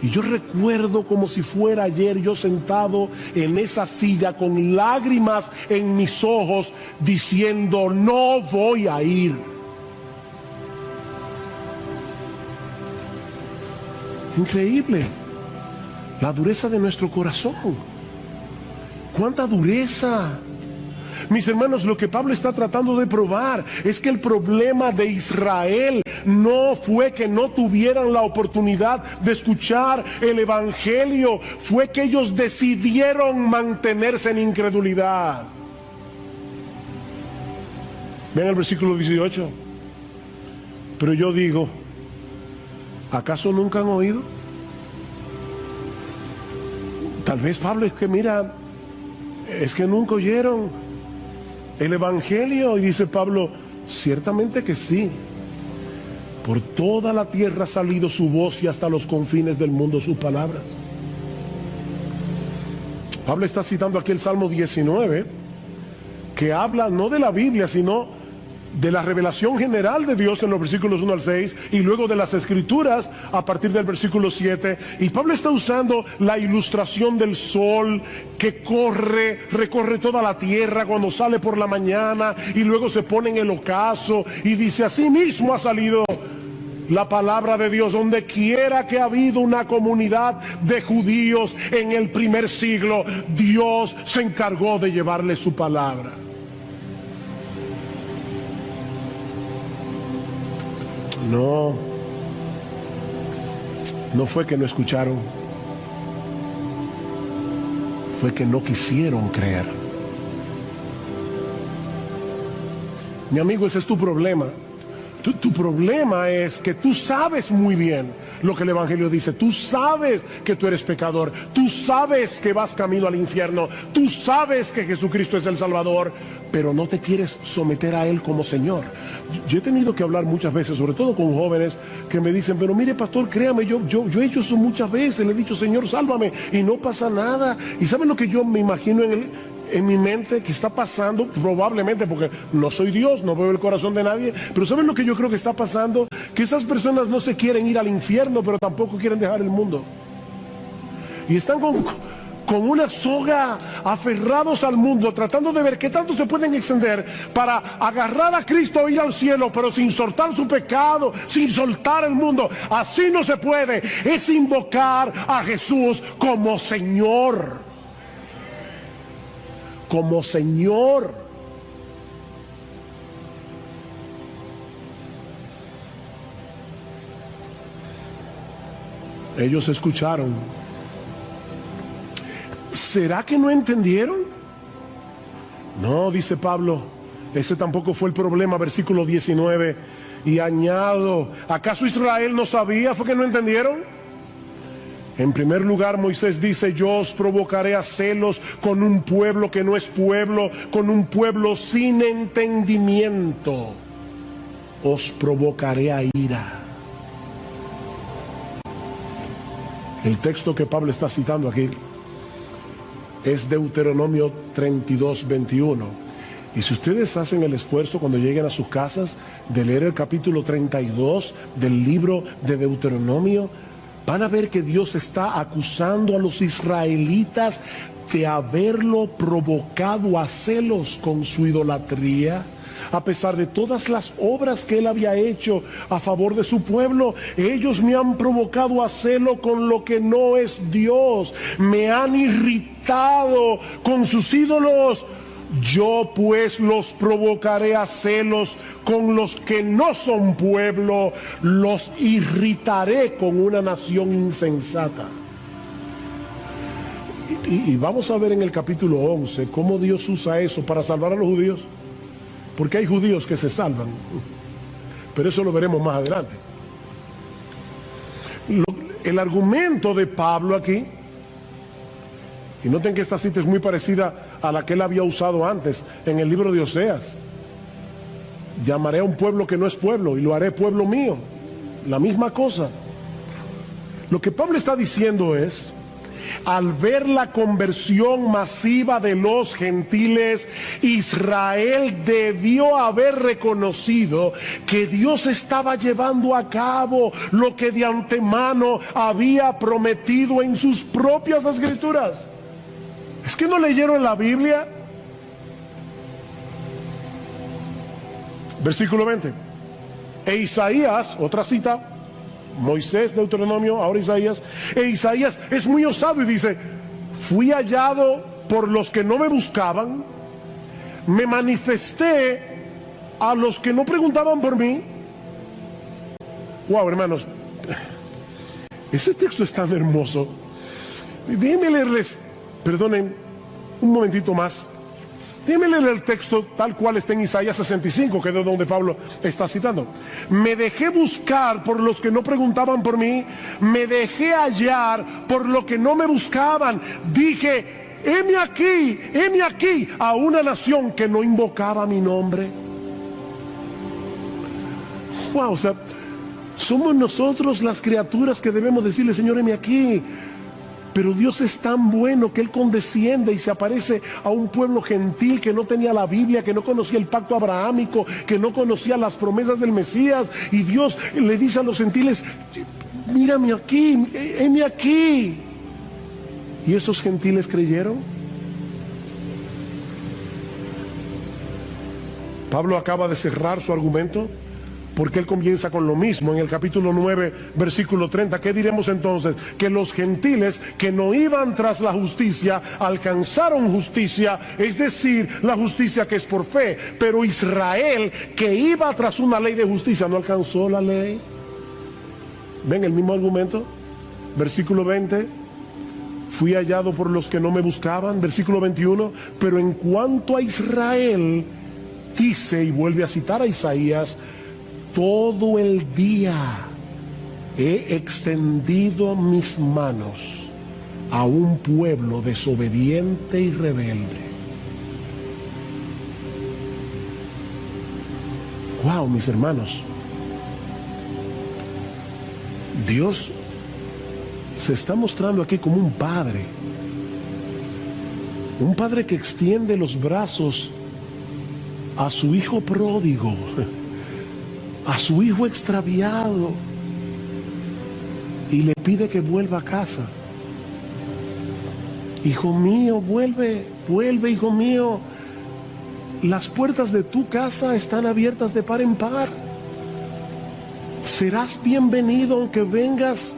Y yo recuerdo como si fuera ayer, yo sentado en esa silla con lágrimas en mis ojos, diciendo: no voy a ir. Increíble la dureza de nuestro corazón. ¡Cuánta dureza! Mis hermanos, lo que Pablo está tratando de probar es que el problema de Israel no fue que no tuvieran la oportunidad de escuchar el evangelio, fue que ellos decidieron mantenerse en incredulidad. Vean el versículo 18. Pero yo digo, ¿acaso nunca han oído? Tal vez Pablo es que mira, es que nunca oyeron el evangelio. Y dice Pablo, ciertamente que sí. Por toda la tierra ha salido su voz y hasta los confines del mundo sus palabras. Pablo está citando aquí el Salmo 19, que habla no de la Biblia, sino de la revelación general de Dios en los versículos 1 al 6 y luego de las escrituras a partir del versículo 7. Y Pablo está usando la ilustración del sol que recorre toda la tierra cuando sale por la mañana y luego se pone en el ocaso, y dice: así mismo ha salido la palabra de Dios donde quiera que ha habido una comunidad de judíos en el primer siglo. Dios se encargó de llevarle su palabra. No fue que no escucharon, fue que no quisieron creer. Mi amigo, ese es tu problema. Tu problema es que tú sabes muy bien lo que el evangelio dice. Tú sabes que tú eres pecador. Tú sabes que vas camino al infierno. Tú sabes que Jesucristo es el Salvador, pero no te quieres someter a Él como Señor. Yo he tenido que hablar muchas veces, sobre todo con jóvenes que me dicen: pero mire, pastor, créame, yo he hecho eso muchas veces. Le he dicho: Señor, sálvame, y no pasa nada. ¿Y saben lo que yo me imagino en mi mente que está pasando? Probablemente, porque no soy Dios, no veo el corazón de nadie, pero ¿saben lo que yo creo que está pasando? Que esas personas no se quieren ir al infierno, pero tampoco quieren dejar el mundo, y están con una soga aferrados al mundo, tratando de ver qué tanto se pueden extender para agarrar a Cristo e ir al cielo, pero sin soltar su pecado, sin soltar el mundo. Así no se puede. Es invocar a Jesús como Señor. Como Señor. Ellos escucharon. ¿Será que no entendieron? No, dice Pablo, ese tampoco fue el problema. Versículo 19, y añado: ¿acaso Israel no sabía? ¿Fue que no entendieron? En primer lugar, Moisés dice: yo os provocaré a celos con un pueblo que no es pueblo, con un pueblo sin entendimiento. Os provocaré a ira. El texto que Pablo está citando aquí es Deuteronomio 32, 21. Y si ustedes hacen el esfuerzo cuando lleguen a sus casas de leer el capítulo 32 del libro de Deuteronomio, van a ver que Dios está acusando a los israelitas de haberlo provocado a celos con su idolatría. A pesar de todas las obras que él había hecho a favor de su pueblo, ellos me han provocado a celo con lo que no es Dios. Me han irritado con sus ídolos. Yo pues los provocaré a celos con los que no son pueblo. Los irritaré con una nación insensata. Y vamos a ver en el capítulo 11 cómo Dios usa eso para salvar a los judíos. Porque hay judíos que se salvan, pero eso lo veremos más adelante. El argumento de Pablo aquí, y noten que esta cita es muy parecida a la que él había usado antes en el libro de Oseas: llamaré a un pueblo que no es pueblo y lo haré pueblo mío. La misma cosa. Lo que Pablo está diciendo es al ver la conversión masiva de los gentiles, Israel debió haber reconocido que Dios estaba llevando a cabo lo que de antemano había prometido en sus propias escrituras. ¿Es que no leyeron la Biblia? Versículo 20. E Isaías, otra cita, Moisés, Deuteronomio, ahora Isaías. E Isaías es muy osado y dice: fui hallado por los que no me buscaban, me manifesté a los que no preguntaban por mí. Wow, hermanos, ese texto es tan hermoso. Déjenme leerles, perdonen un momentito más. Déjenme leer el texto tal cual está en Isaías 65, que es de donde Pablo está citando. Me dejé buscar por los que no preguntaban por mí, me dejé hallar por lo que no me buscaban. Dije: heme aquí a una nación que no invocaba mi nombre. Wow, o sea, somos nosotros las criaturas que debemos decirle: Señor, heme aquí. Pero Dios es tan bueno que Él condesciende y se aparece a un pueblo gentil que no tenía la Biblia, que no conocía el pacto abrahámico, que no conocía las promesas del Mesías. Y Dios le dice a los gentiles: mírame aquí, heme aquí. ¿Y esos gentiles creyeron? Pablo acaba de cerrar su argumento, porque él comienza con lo mismo en el capítulo 9, versículo 30. ¿Qué diremos entonces? Que los gentiles que no iban tras la justicia alcanzaron justicia, es decir, la justicia que es por fe. Pero Israel, que iba tras una ley de justicia, no alcanzó la ley. ¿Ven el mismo argumento? Versículo 20. Fui hallado por los que no me buscaban. Versículo 21. Pero en cuanto a Israel, dice, y vuelve a citar a Isaías: todo el día he extendido mis manos a un pueblo desobediente y rebelde. Wow, mis hermanos, Dios se está mostrando aquí como un padre que extiende los brazos a su hijo pródigo, a su hijo extraviado, y le pide que vuelva a casa. Hijo mío, vuelve, hijo mío. Las puertas de tu casa están abiertas de par en par. Serás bienvenido aunque vengas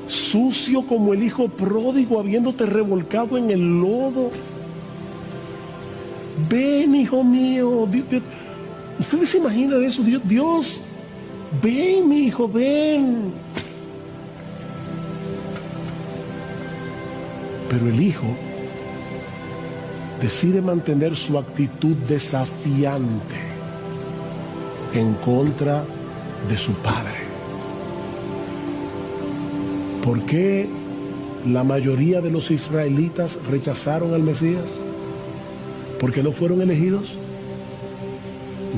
sucio como el hijo pródigo, habiéndote revolcado en el lodo. Ven, hijo mío. ¿Ustedes se imaginan eso? Dios, ven, mi hijo, ven. Pero el hijo decide mantener su actitud desafiante en contra de su padre. ¿Por qué la mayoría de los israelitas rechazaron al Mesías? ¿Porque no fueron elegidos?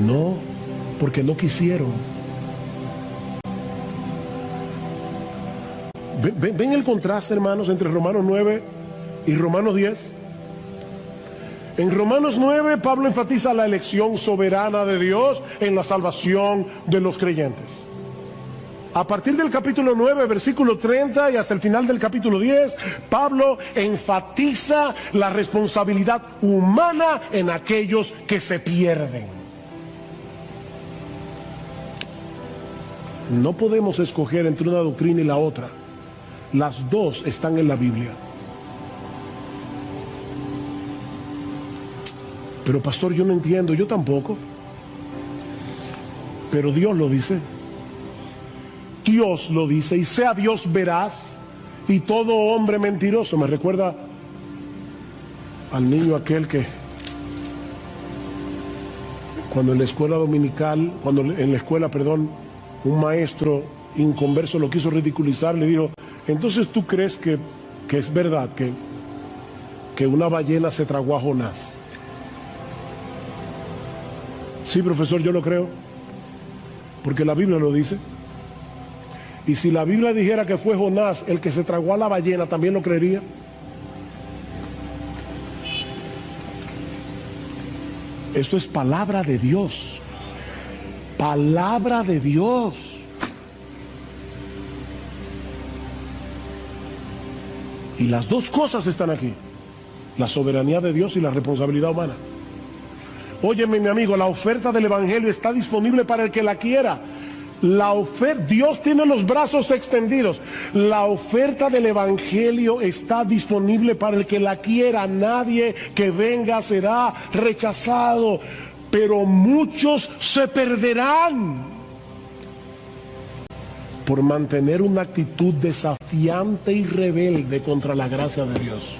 No, porque no quisieron. ¿Ven el contraste, hermanos, entre Romanos 9 y Romanos 10? En Romanos 9, Pablo enfatiza la elección soberana de Dios en la salvación de los creyentes. A partir del capítulo 9, versículo 30 y hasta el final del capítulo 10, Pablo enfatiza la responsabilidad humana en aquellos que se pierden. No podemos escoger entre una doctrina y la otra. Las dos están en la Biblia. Pero pastor, yo no entiendo. Yo tampoco. Pero Dios lo dice. Dios lo dice. Y sea Dios veraz y todo hombre mentiroso. Me recuerda al niño aquel que cuando en la escuela dominical, un maestro inconverso lo quiso ridiculizar, le dijo: entonces tú crees que es verdad que una ballena se tragó a Jonás. Sí, profesor, yo lo creo, porque la Biblia lo dice. Y si la Biblia dijera que fue Jonás el que se tragó a la ballena, ¿también lo creería? Esto es palabra de Dios. Palabra de Dios. Y las dos cosas están aquí: la soberanía de Dios y la responsabilidad humana. Óyeme, mi amigo, la oferta del Evangelio está disponible para el que la quiera. Dios tiene los brazos extendidos. La oferta del Evangelio está disponible para el que la quiera. Nadie que venga será rechazado, pero muchos se perderán por mantener una actitud desafiante y rebelde contra la gracia de Dios.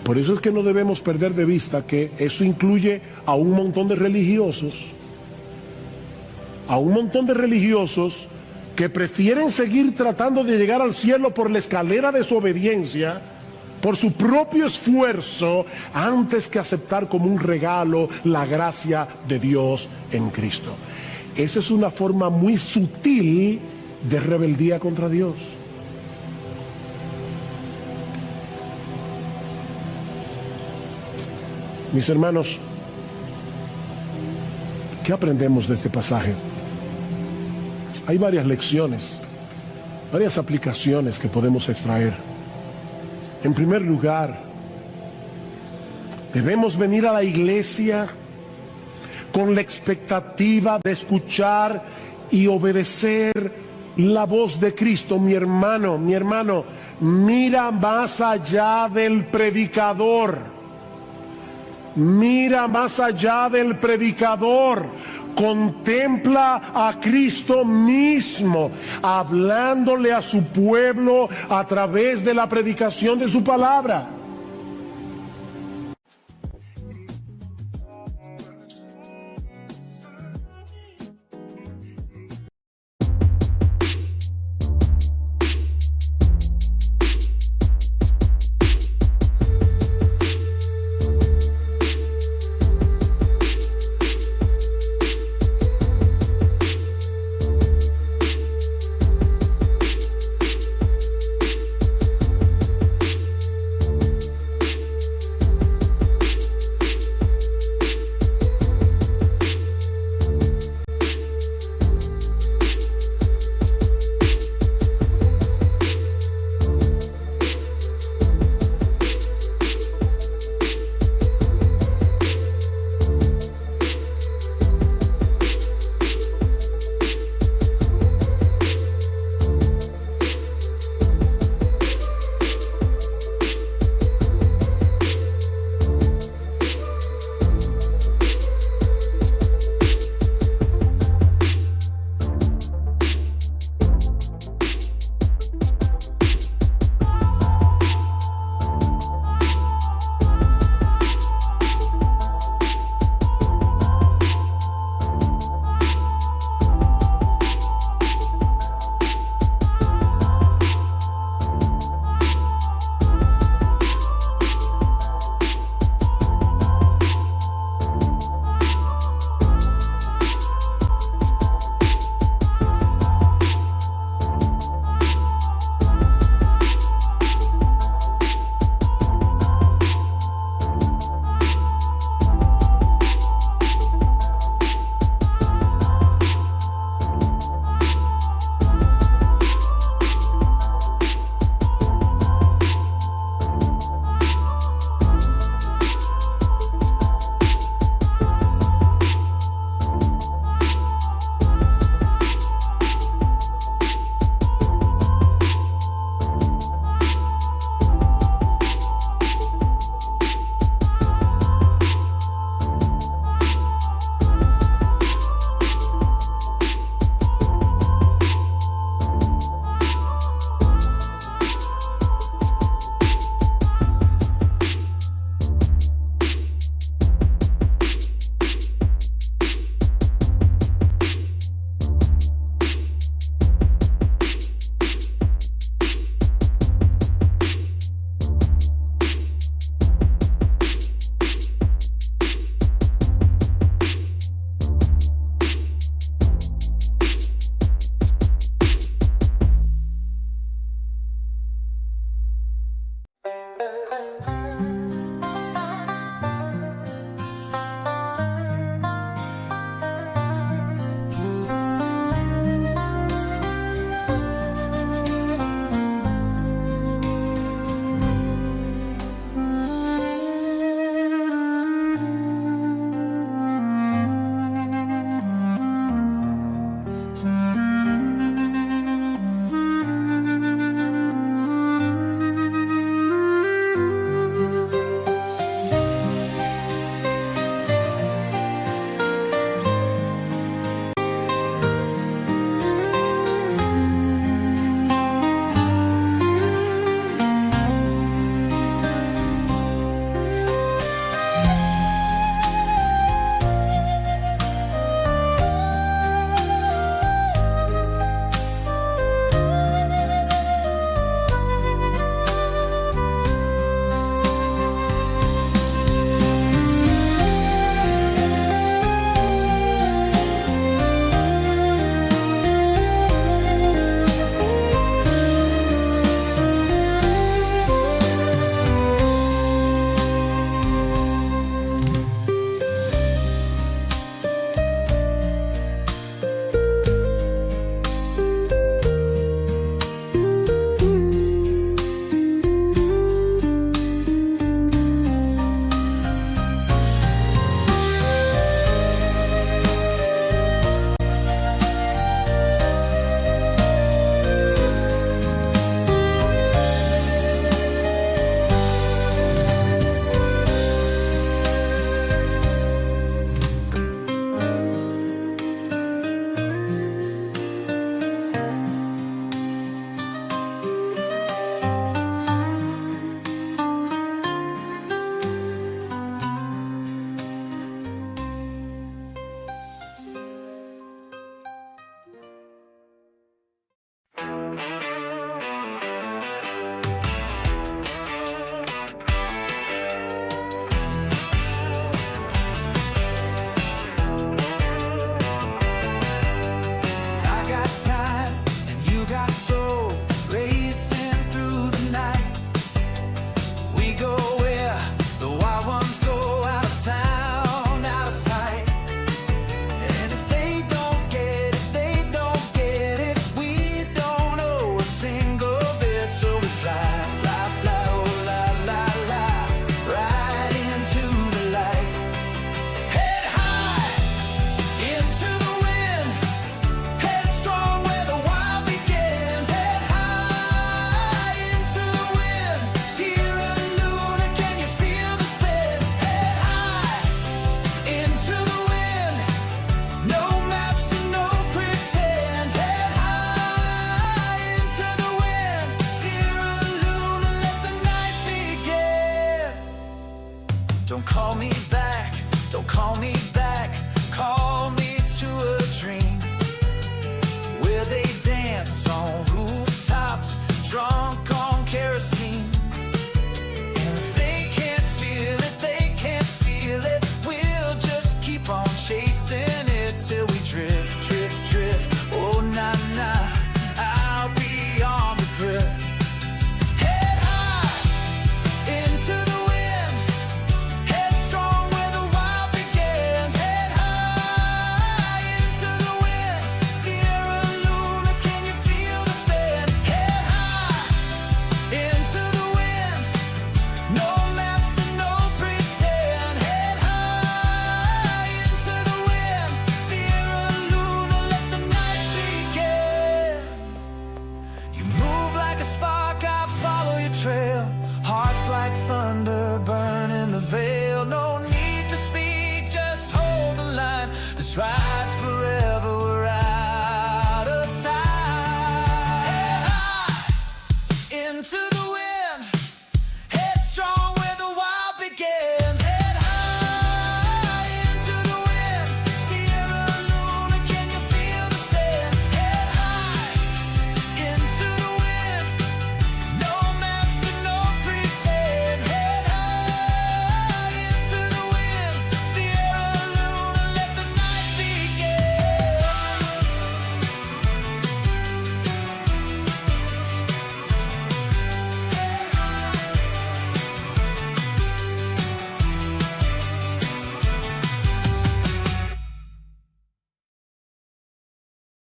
Por eso es que no debemos perder de vista que eso incluye a un montón de religiosos, que prefieren seguir tratando de llegar al cielo por la escalera de su obediencia, por su propio esfuerzo, antes que aceptar como un regalo la gracia de Dios en Cristo. Esa es una forma muy sutil de rebeldía contra Dios. Mis hermanos, ¿qué aprendemos de este pasaje? Hay varias lecciones, varias aplicaciones que podemos extraer. En primer lugar, debemos venir a la iglesia con la expectativa de escuchar y obedecer la voz de Cristo. Mi hermano, mira más allá del predicador. Mira más allá del predicador. Contempla a Cristo mismo hablándole a su pueblo a través de la predicación de su palabra.